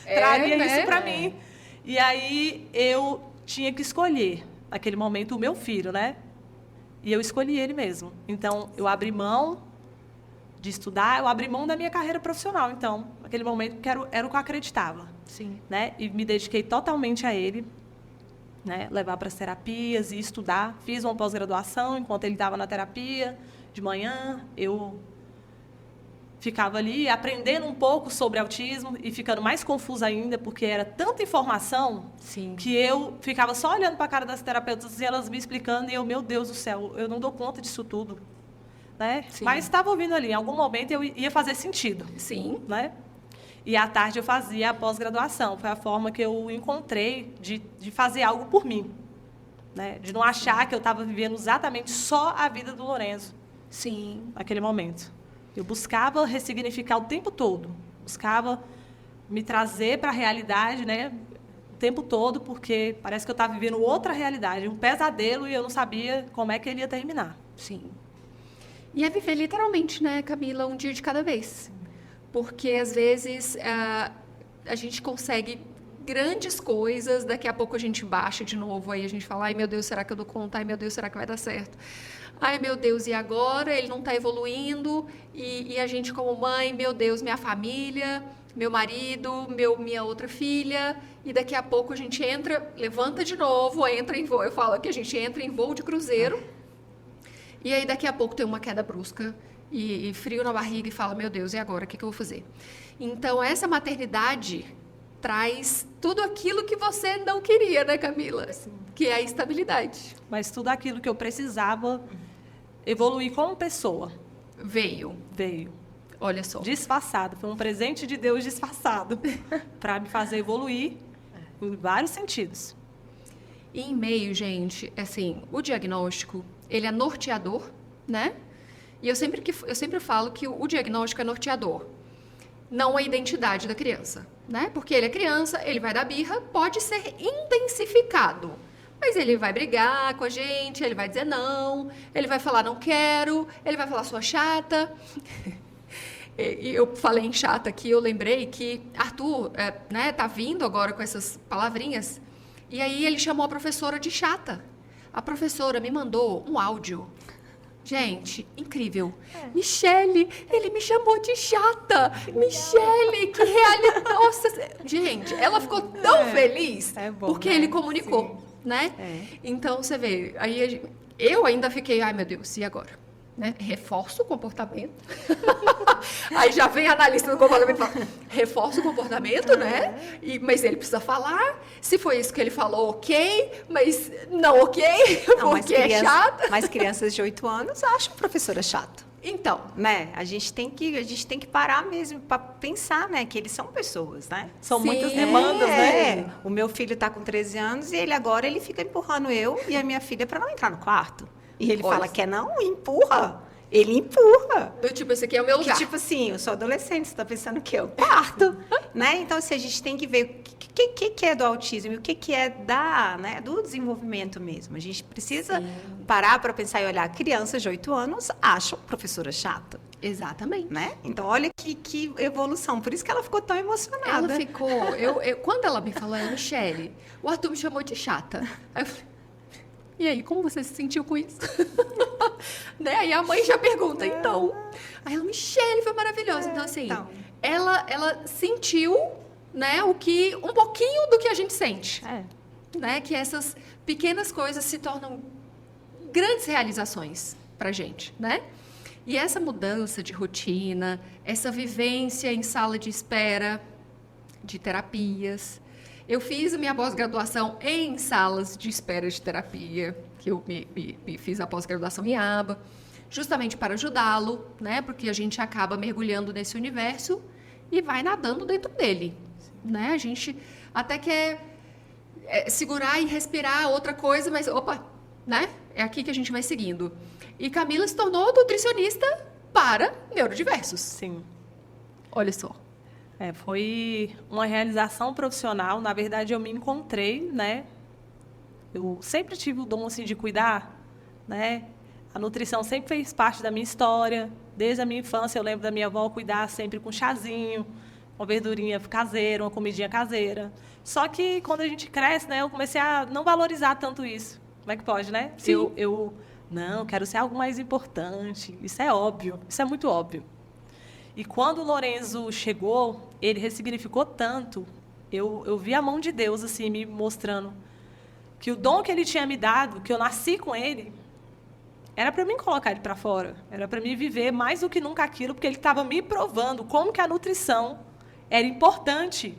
traria isso para mim. E aí, eu tinha que escolher, naquele momento, o meu filho, né? E eu escolhi ele mesmo. Então, eu abri mão de estudar, eu abri mão da minha carreira profissional. Então, naquele momento, era o que eu acreditava. Sim. Né? E me dediquei totalmente a ele, né? Levar para as terapias e estudar. Fiz uma pós-graduação enquanto ele estava na terapia. De manhã, eu ficava ali aprendendo um pouco sobre autismo e ficando mais confusa ainda, porque era tanta informação. Sim. Que eu ficava só olhando para a cara das terapeutas e elas me explicando, e eu, meu Deus do céu, eu não dou conta disso tudo. né? Sim. Mas estava ouvindo ali. Em algum momento eu ia fazer sentido, Sim. né? E à tarde eu fazia a pós-graduação. Foi a forma que eu encontrei de fazer algo por mim, né? De não achar que eu estava vivendo exatamente só a vida do Lourenço Sim. naquele momento. Eu buscava ressignificar o tempo todo. Buscava me trazer para a realidade, né? O tempo todo, porque parece que eu estava vivendo outra realidade, um pesadelo, e eu não sabia como é que ele ia terminar. Sim. E é viver literalmente, né, Camila, um dia de cada vez. Porque, às vezes, a gente consegue grandes coisas, daqui a pouco a gente baixa de novo, aí a gente fala, ai, meu Deus, será que eu dou conta? Ai, meu Deus, será que vai dar certo? Ai, meu Deus, e agora? Ele não está evoluindo, e a gente como mãe, meu Deus, minha família, meu marido, minha outra filha, e daqui a pouco a gente entra, levanta de novo, entra em voo, eu falo que a gente entra em voo de cruzeiro, e aí daqui a pouco tem uma queda brusca, e frio na barriga, e fala, meu Deus, e agora? O que eu vou fazer? Então, essa maternidade traz tudo aquilo que você não queria, né, Camila? Que é a estabilidade. Mas tudo aquilo que eu precisava evoluir como pessoa Veio. Olha só. Disfarçado. Foi um presente de Deus disfarçado para me fazer evoluir em vários sentidos. E em meio, gente, assim, o diagnóstico, ele é norteador, né? E eu sempre falo que o diagnóstico é norteador, não a identidade da criança, né? Porque ele é criança, ele vai dar birra, pode ser intensificado. Mas ele vai brigar com a gente, ele vai dizer não, ele vai falar não quero, ele vai falar sua chata. E eu falei em chata aqui, eu lembrei que Arthur, né, tá vindo agora com essas palavrinhas, e aí ele chamou a professora de chata. A professora me mandou um áudio. Gente, incrível. Michele, ele me chamou de chata. Michele, que realidade. Nossa, gente, ela ficou tão feliz bom, porque né? ele comunicou, né? Então, você vê, aí eu ainda fiquei, ai meu Deus, e agora? Né? Reforça o comportamento. Aí já vem a analista do comportamento e fala, reforça o comportamento, né? Mas ele precisa falar. Se foi isso que ele falou, ok, mas não ok, porque é chato. Mas crianças de 8 anos acham a professora chata. Então, Né? A gente tem que parar mesmo para pensar, né? Que eles são pessoas, né? São Sim. muitas demandas, né? O meu filho está com 13 anos e ele fica empurrando eu e a minha filha para não entrar no quarto. E ele Olha. fala que não, empurra. Ele empurra. eu, tipo, esse aqui é o meu Que lugar. tipo assim, eu sou adolescente, você está pensando que é o quarto, né? Então, assim, a gente tem que ver o que é do autismo e o que é do desenvolvimento mesmo. A gente precisa parar para pensar e olhar. Crianças de 8 anos acham professora chata, Exatamente. né? Então, olha que evolução. Por isso que ela ficou tão emocionada. Ela ficou... quando ela me falou, Michele, o Arthur me chamou de chata. Aí eu falei, e aí, como você se sentiu com isso? Né? Aí a mãe já pergunta, então. Aí ela, Michele, foi maravilhosa. Então, assim, então. ela sentiu, né, um pouquinho do que a gente sente. Né? Que essas pequenas coisas se tornam grandes realizações pra gente, né? E essa mudança de rotina, essa vivência em sala de espera, de terapias. Eu fiz a minha pós-graduação em salas de espera de terapia, que eu me fiz a pós-graduação em aba, justamente para ajudá-lo, né? Porque a gente acaba mergulhando nesse universo e vai nadando dentro dele, né? A gente até quer segurar e respirar outra coisa, mas opa, né? É aqui que a gente vai seguindo. E Camila se tornou nutricionista para neurodiversos. Sim. Olha só. Foi uma realização profissional. Na verdade, eu me encontrei, né? Eu sempre tive o dom assim, de cuidar, né? A nutrição sempre fez parte da minha história. Desde a minha infância, eu lembro da minha avó cuidar sempre com chazinho, uma verdurinha caseira, uma comidinha caseira. Só que quando a gente cresce, né? Eu comecei a não valorizar tanto isso. Como é que pode, né? Sim. Eu não, quero ser algo mais importante. Isso é óbvio, isso é muito óbvio. E quando o Lorenzo chegou, ele ressignificou tanto. Eu vi a mão de Deus assim me mostrando que o dom que ele tinha me dado, que eu nasci com ele, era para mim colocar ele para fora. Era para mim viver mais do que nunca aquilo, porque ele estava me provando como que a nutrição era importante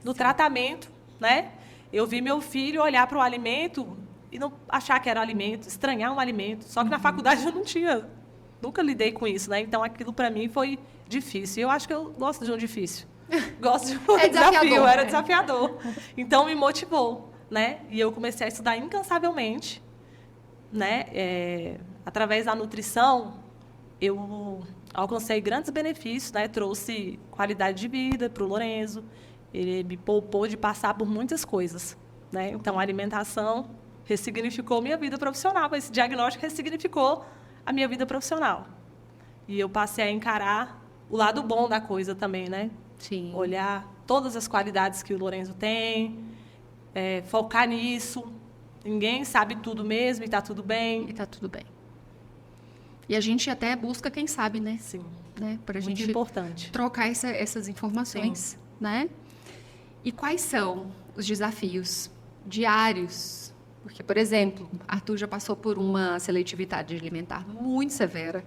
no tratamento, né? Eu vi meu filho olhar para o alimento e não achar que era alimento, estranhar um alimento. Só que na faculdade eu não tinha Nunca lidei com isso, né? Então, aquilo para mim foi difícil. E eu acho que eu gosto de um difícil. Gosto de um desafio, era desafiador. Então, me motivou, né? E eu comecei a estudar incansavelmente, né? Através da nutrição, eu alcancei grandes benefícios, né? Trouxe qualidade de vida para o Lorenzo. Ele me poupou de passar por muitas coisas, né? Então, a alimentação ressignificou minha vida profissional. Esse diagnóstico ressignificou a minha vida profissional. E eu passei a encarar o lado bom da coisa também, né? Sim. Olhar todas as qualidades que o Lorenzo tem, focar nisso. Ninguém sabe tudo mesmo e está tudo bem. E está tudo bem. E a gente até busca quem sabe, né? Sim. Né? Para a Muito gente importante. trocar essas informações, Sim. né? E quais são os desafios diários? Porque, por exemplo, Arthur já passou por uma seletividade alimentar muito severa,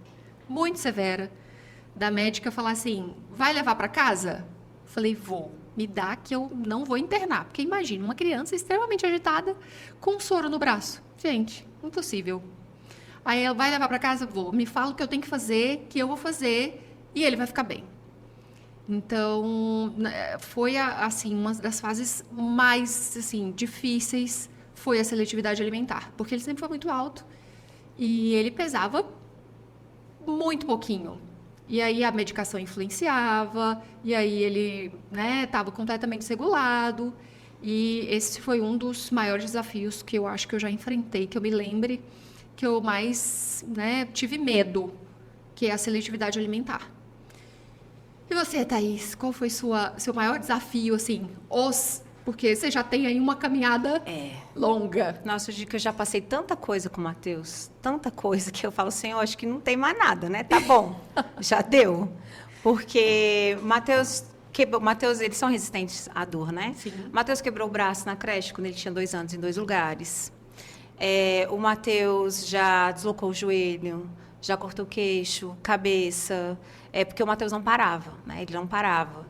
da médica falar assim, vai levar para casa? Falei, vou. Me dá que eu não vou internar. Porque imagina, uma criança extremamente agitada com um soro no braço. Gente, impossível. Aí ela vai levar para casa? Vou. Me fala o que eu tenho que fazer, que eu vou fazer, e ele vai ficar bem. Então, foi assim, uma das fases mais assim, difíceis foi a seletividade alimentar, porque ele sempre foi muito alto e ele pesava muito pouquinho. E aí a medicação influenciava, e aí ele estava completamente desregulado. E esse foi um dos maiores desafios que eu acho que eu já enfrentei, que eu me lembre, que eu mais tive medo, que é a seletividade alimentar. E você, Thaís, qual foi seu maior desafio, assim, porque você já tem aí uma caminhada longa. Nossa, que eu já passei tanta coisa com o Matheus, tanta coisa que eu falo, Senhor, acho que não tem mais nada, né? Tá bom, já deu. Porque Matheus, eles são resistentes à dor, né? Sim. Matheus quebrou o braço na creche quando ele tinha 2 anos, em 2 lugares. O Matheus já deslocou o joelho, já cortou o queixo, cabeça, porque o Matheus não parava, né? Ele não parava.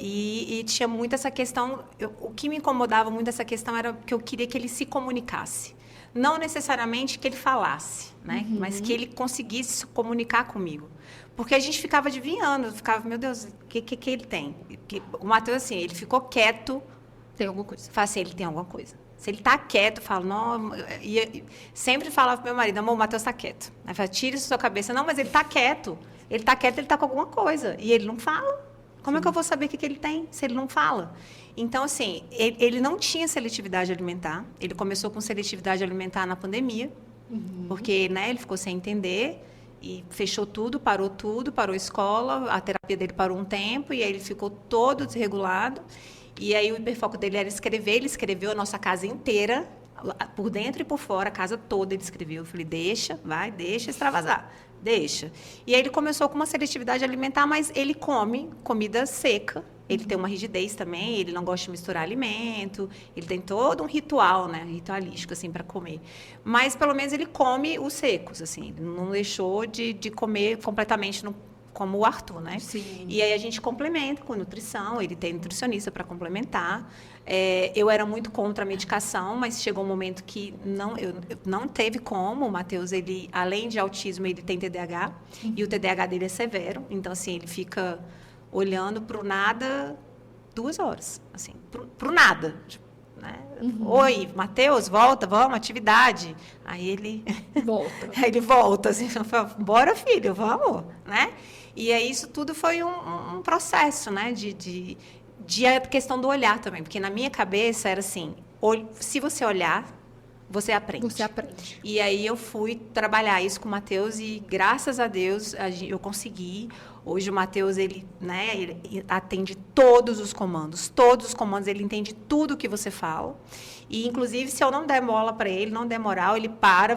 E tinha muito essa questão, o que me incomodava muito essa questão era que eu queria que ele se comunicasse. Não necessariamente que ele falasse, né? Mas que ele conseguisse se comunicar comigo. Porque a gente ficava adivinhando, meu Deus, o que ele tem? O Matheus, assim, ele ficou quieto. Tem alguma coisa. Fala assim, ele tem alguma coisa. Se ele está quieto, eu falo, não. E sempre falava para meu marido, amor, o Matheus está quieto. Aí eu falo, tira isso da sua cabeça. Não, mas ele está quieto. Ele está quieto, ele está com alguma coisa. E ele não fala. Como é que eu vou saber o que ele tem se ele não fala? Então, assim, ele não tinha seletividade alimentar. Ele começou com seletividade alimentar na pandemia, porque ele ficou sem entender e fechou tudo, parou a escola, a terapia dele parou um tempo e aí ele ficou todo desregulado. E aí o hiperfoco dele era escrever, ele escreveu a nossa casa inteira, por dentro e por fora, a casa toda ele escreveu. Eu falei, deixa extravasar. Deixa. E aí ele começou com uma seletividade alimentar, mas ele come comida seca. Ele tem uma rigidez também, ele não gosta de misturar alimento, ele tem todo um ritual, né, ritualístico, assim, para comer. Mas, pelo menos, ele come os secos, assim, ele não deixou de comer completamente como o Arthur, né? Sim. E aí a gente complementa com nutrição, ele tem nutricionista para complementar. Eu era muito contra a medicação, mas chegou um momento que não teve como. O Matheus, ele, além de autismo, ele tem TDAH, e o TDAH dele é severo. Então, assim, ele fica olhando para o nada 2 horas, assim, para o nada. Tipo, né? Oi, Matheus, volta, vamos, atividade. Aí ele volta. Aí ele volta, assim, bora, filho, vamos, né? E aí isso tudo foi um processo, né? De a questão do olhar também, porque na minha cabeça era assim, se você olhar, você aprende. Você aprende. E aí eu fui trabalhar isso com o Matheus e, graças a Deus, eu consegui. Hoje o Matheus, ele atende todos os comandos, ele entende tudo que você fala. E, inclusive, se eu não der mola para ele, não der moral, ele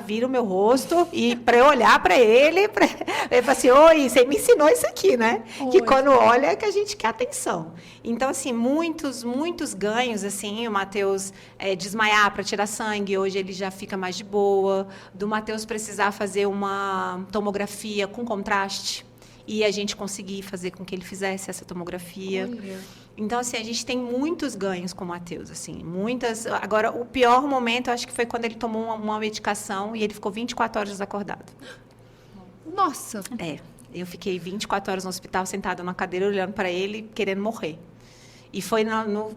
vira o meu rosto e para eu olhar para ele, ele fala assim, oi, você me ensinou isso aqui, né? Oi. Que quando olha é que a gente quer atenção. Então, assim, muitos ganhos, assim, o Matheus desmaiar para tirar sangue, hoje ele já fica mais de boa. Do Matheus precisar fazer uma tomografia com contraste, e a gente conseguir fazer com que ele fizesse essa tomografia. Olha. Então, assim, a gente tem muitos ganhos com o Matheus, assim, muitas. Agora, o pior momento, eu acho que foi quando ele tomou uma medicação e ele ficou 24 horas acordado. Nossa, Eu fiquei 24 horas no hospital, sentada na cadeira, olhando para ele, querendo morrer. E foi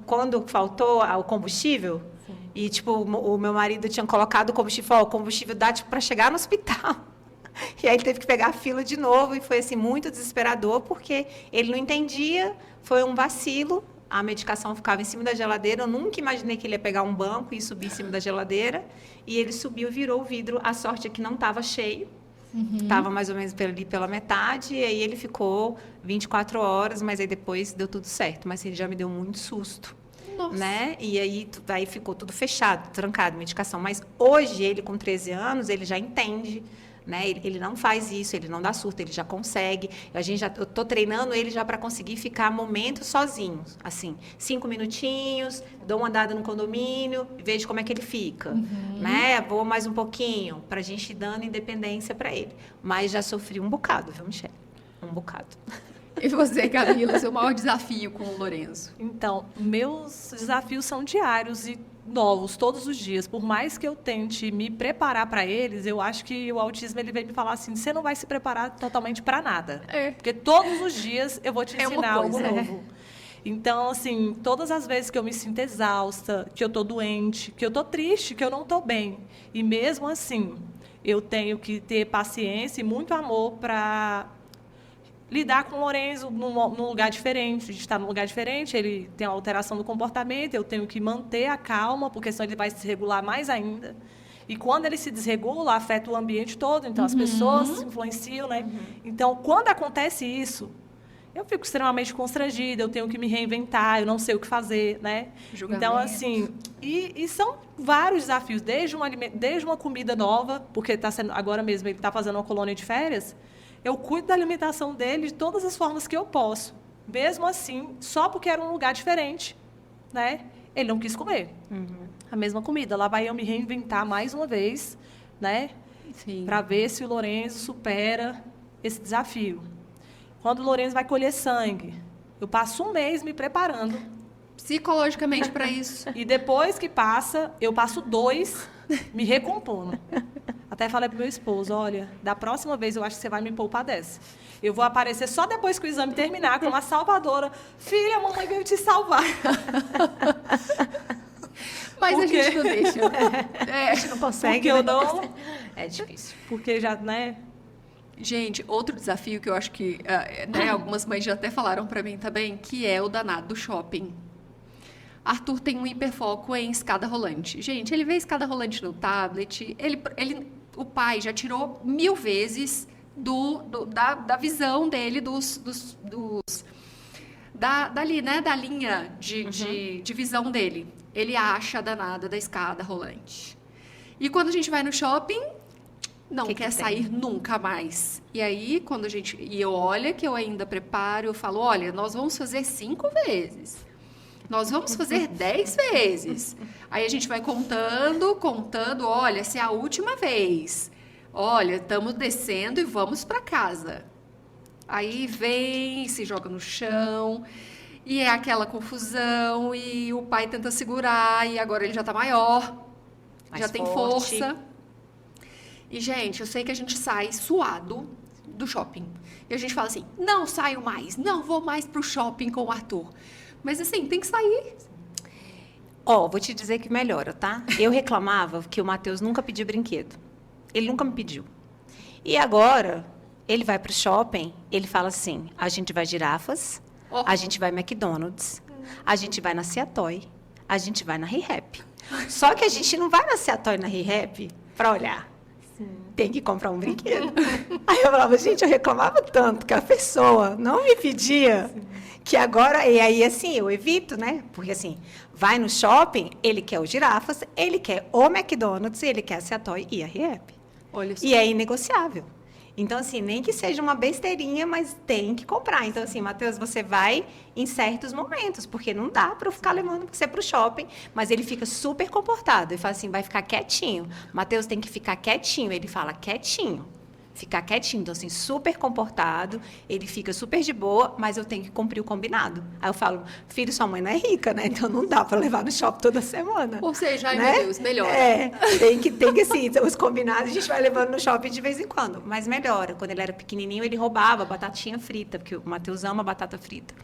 quando faltou o combustível, e, tipo, o meu marido tinha colocado o combustível, o combustível dá, tipo, para chegar no hospital. E aí ele teve que pegar a fila de novo, e foi, assim, muito desesperador, porque ele não entendia, foi um vacilo, a medicação ficava em cima da geladeira, eu nunca imaginei que ele ia pegar um banco e subir em cima da geladeira, e ele subiu, virou o vidro, a sorte é que não estava cheio, estava mais ou menos ali pela metade, e aí ele ficou 24 horas, mas aí depois deu tudo certo, mas ele já me deu muito susto. nossa. Né? E aí ficou tudo fechado, trancado, medicação. Mas hoje, ele com 13 anos, ele já entende, né? Ele não faz isso, ele não dá surto, ele já consegue. Eu estou treinando ele já para conseguir ficar momentos sozinhos, assim, 5 minutinhos, dou uma andada no condomínio, vejo como é que ele fica, né? Vou mais um pouquinho, para a gente ir dando independência para ele. Mas já sofri um bocado, viu, Michele? Um bocado. E você, Camila, seu maior desafio com o Lorenzo? Então, meus desafios são diários e novos, todos os dias. Por mais que eu tente me preparar para eles, eu acho que o autismo ele vem me falar assim, você não vai se preparar totalmente para nada. Porque todos os dias eu vou te ensinar algo novo. Então, assim, todas as vezes que eu me sinto exausta, que eu estou doente, que eu estou triste, que eu não estou bem, e mesmo assim, eu tenho que ter paciência e muito amor para lidar com o Lorenzo num lugar diferente. A gente está num lugar diferente, ele tem uma alteração do comportamento, eu tenho que manter a calma, porque senão ele vai se desregular mais ainda. E quando ele se desregula, afeta o ambiente todo, então as pessoas se influenciam, né? Então, quando acontece isso, eu fico extremamente constrangida, eu tenho que me reinventar, eu não sei o que fazer, né? Então, assim, e são vários desafios, desde uma comida nova, porque agora mesmo ele está fazendo uma colônia de férias, eu cuido da alimentação dele de todas as formas que eu posso. Mesmo assim, só porque era um lugar diferente, né? Ele não quis comer a mesma comida. Lá vai eu me reinventar mais uma vez, né? Para ver se o Lorenzo supera esse desafio. Quando o Lorenzo vai colher sangue, eu passo um mês me preparando. Psicologicamente para isso. E depois que passa, eu passo 2 me recompondo. Até falei pro meu esposo, olha, da próxima vez eu acho que você vai me poupar dessa. Eu vou aparecer só depois que o exame terminar, como a salvadora. Filha, a mamãe veio te salvar. Mas a gente não deixa. A gente não consegue. Porque eu não... É difícil. Porque já, né? Gente, outro desafio que eu acho que né, algumas mães já até falaram para mim também, que é o danado do shopping. Arthur tem um hiperfoco em escada rolante. Gente, ele vê escada rolante no tablet, o pai já tirou 1000 vezes da visão dele dali, né, da linha de visão dele. Ele acha a danada da escada rolante. E quando a gente vai no shopping, não quer sair nunca mais. E aí, olha que eu ainda preparo, eu falo, olha, nós vamos fazer 5 vezes. Nós vamos fazer 10 vezes. Aí a gente vai contando, olha, essa é a última vez. Olha, estamos descendo e vamos para casa. Aí vem, se joga no chão, e é aquela confusão, e o pai tenta segurar, e agora ele já está maior, já tem força. E, gente, eu sei que a gente sai suado do shopping. E a gente fala assim, não saio mais, não vou mais pro shopping com o Arthur. Mas, assim, tem que sair. Vou te dizer que melhora, tá? Eu reclamava que o Matheus nunca pediu brinquedo. Ele nunca me pediu. E agora, ele vai pro shopping, ele fala assim, a gente vai girafas, a gente vai McDonald's, a gente vai na Seatoy, a gente vai na ReHap. Só que a gente não vai na Seatoy e na ReHap para olhar. Tem que comprar um brinquedo. Aí eu falava, gente, eu reclamava tanto que a pessoa não me pedia, que agora... E aí, assim, eu evito, né? Porque, assim, vai no shopping, ele quer o girafas, ele quer o McDonald's, ele quer a Seatoy e a ReHap. Olha só. E é inegociável. Então, assim, nem que seja uma besteirinha, mas tem que comprar. Então, assim, Matheus, você vai em certos momentos, porque não dá para eu ficar levando você para o shopping, mas ele fica super comportado. Ele fala assim, vai ficar quietinho. Matheus tem que ficar quietinho. Ele fala, quietinho. ficar quietinho. Então, assim, super comportado, ele fica super de boa, mas eu tenho que cumprir o combinado. Aí eu falo, filho, sua mãe não é rica, né? Então não dá para levar no shopping toda semana. Ou seja, ai, né? meu Deus, melhora. Tem que assim, os combinados a gente vai levando no shopping de vez em quando, mas melhora. Quando ele era pequenininho, ele roubava batatinha frita, porque o Matheus ama batata frita.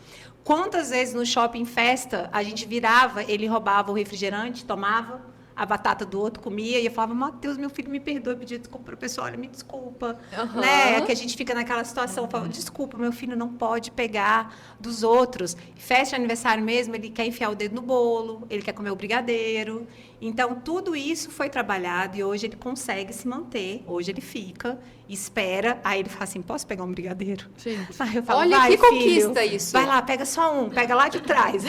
Quantas vezes no shopping, em festa, a gente virava, ele roubava o refrigerante, tomava a batata do outro, comia, e eu falava, Matheus, meu filho, me perdoa, eu pedi desculpa para o pessoal, olha, me desculpa. Né? Que a gente fica naquela situação, fala, desculpa, meu filho não pode pegar dos outros. Festa de aniversário mesmo, ele quer enfiar o dedo no bolo, ele quer comer o brigadeiro. Então, tudo isso foi trabalhado e hoje ele consegue se manter. Hoje ele fica, espera, aí ele fala assim, posso pegar um brigadeiro? Gente, Aí eu falo, olha que filho, conquista isso. Vai lá, pega só um, pega lá de trás.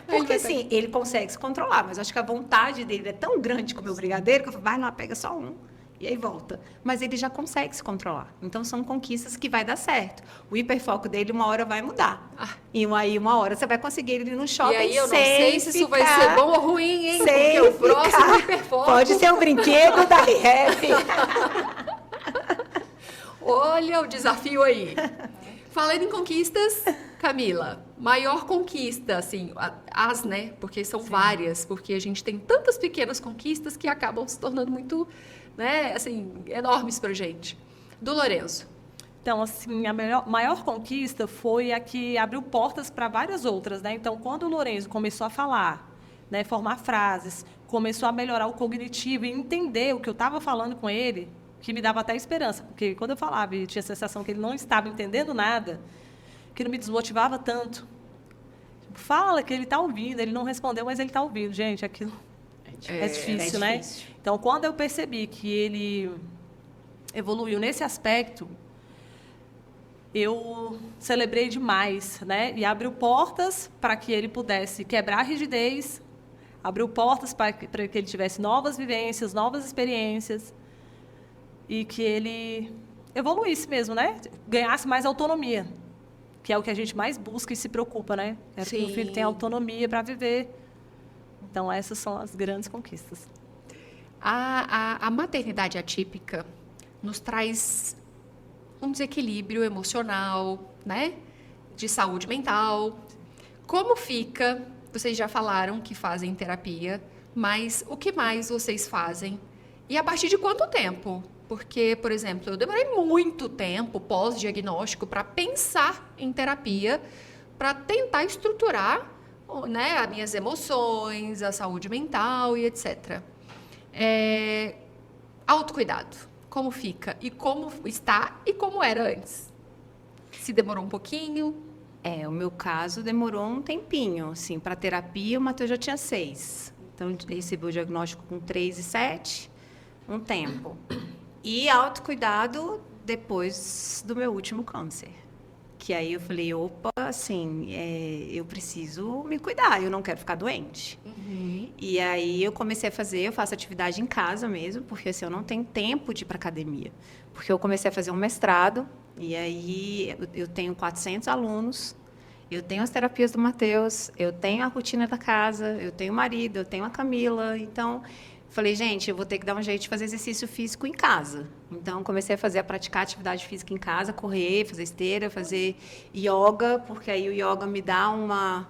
Porque assim, ele consegue se controlar, mas acho que a vontade dele é tão grande comer o brigadeiro que eu falo, vai lá, pega só um. E aí volta. Mas ele já consegue se controlar. Então, são conquistas que vai dar certo. O hiperfoco dele, uma hora vai mudar. E aí, uma hora, você vai conseguir ele no shopping. E aí, eu não sei se isso vai ser bom ou ruim, hein? Porque o próximo hiperfoco... Pode ser um brinquedo da RF. Olha o desafio aí. Falando em conquistas, Camila, maior conquista, assim, né? Porque são várias, porque a gente tem tantas pequenas conquistas que acabam se tornando muito, né, assim, enormes pra gente. Do Lourenço. Então, assim, a maior conquista foi a que abriu portas para várias outras, né? Então, quando o Lourenço começou a falar, né, formar frases, começou a melhorar o cognitivo e entender o que eu estava falando com ele, que me dava até esperança, porque quando eu falava e tinha a sensação que ele não estava entendendo nada, aquilo me desmotivava tanto. Tipo, fala que ele está ouvindo, ele não respondeu, mas ele está ouvindo. Gente, aquilo é difícil, né? Então, quando eu percebi que ele evoluiu nesse aspecto, eu celebrei demais, né? E abriu portas para que ele pudesse quebrar a rigidez, abriu portas para que ele tivesse novas vivências, novas experiências, e que ele evoluísse mesmo, né? Ganhasse mais autonomia, que é o que a gente mais busca e se preocupa, né? É que o filho tenha autonomia para viver. Então, essas são as grandes conquistas. A maternidade atípica nos traz um desequilíbrio emocional, né? De saúde mental. Como fica? Vocês já falaram que fazem terapia, mas o que mais vocês fazem? E a partir de quanto tempo? Porque, por exemplo, eu demorei muito tempo pós-diagnóstico para pensar em terapia, para tentar estruturar, né, as minhas emoções, a saúde mental e etc. Autocuidado, como fica? E como está e como era antes? Se demorou um pouquinho? O meu caso demorou um tempinho. Assim, para terapia, o Matheus já tinha 6. Então, ele recebeu o diagnóstico com 3 e 7, um tempo. E autocuidado depois do meu último câncer. Que aí eu falei, opa, assim, eu preciso me cuidar, eu não quero ficar doente. E aí eu comecei a fazer, eu faço atividade em casa mesmo, porque assim, eu não tenho tempo de ir para academia. Porque eu comecei a fazer um mestrado, e aí eu tenho 400 alunos, eu tenho as terapias do Matheus, eu tenho a rotina da casa, eu tenho o marido, eu tenho a Camila, então... Falei, gente, eu vou ter que dar um jeito de fazer exercício físico em casa. Então, comecei a praticar atividade física em casa, correr, fazer esteira, fazer yoga, porque aí o yoga me dá uma...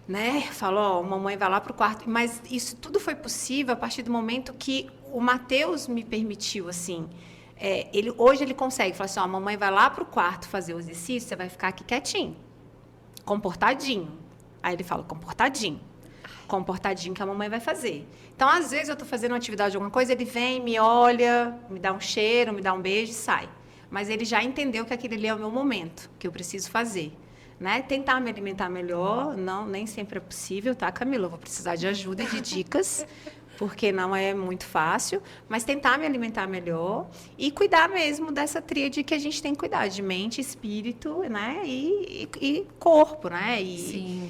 né? Falou, mamãe vai lá para o quarto. Mas isso tudo foi possível a partir do momento que o Matheus me permitiu, assim... hoje ele consegue, falar assim, mamãe vai lá para o quarto fazer o exercício, você vai ficar aqui quietinho, comportadinho. Aí ele fala, comportadinho que a mamãe vai fazer. Então, às vezes, eu estou fazendo uma atividade, alguma coisa, ele vem, me olha, me dá um cheiro, me dá um beijo e sai. Mas ele já entendeu que aquele ali é o meu momento, que eu preciso fazer. Né? Tentar me alimentar melhor, nem sempre é possível, tá, Camila? Eu vou precisar de ajuda e de dicas, porque não é muito fácil, mas tentar me alimentar melhor e cuidar mesmo dessa tríade que a gente tem que cuidar, de mente, espírito, né? E corpo, né? Sim.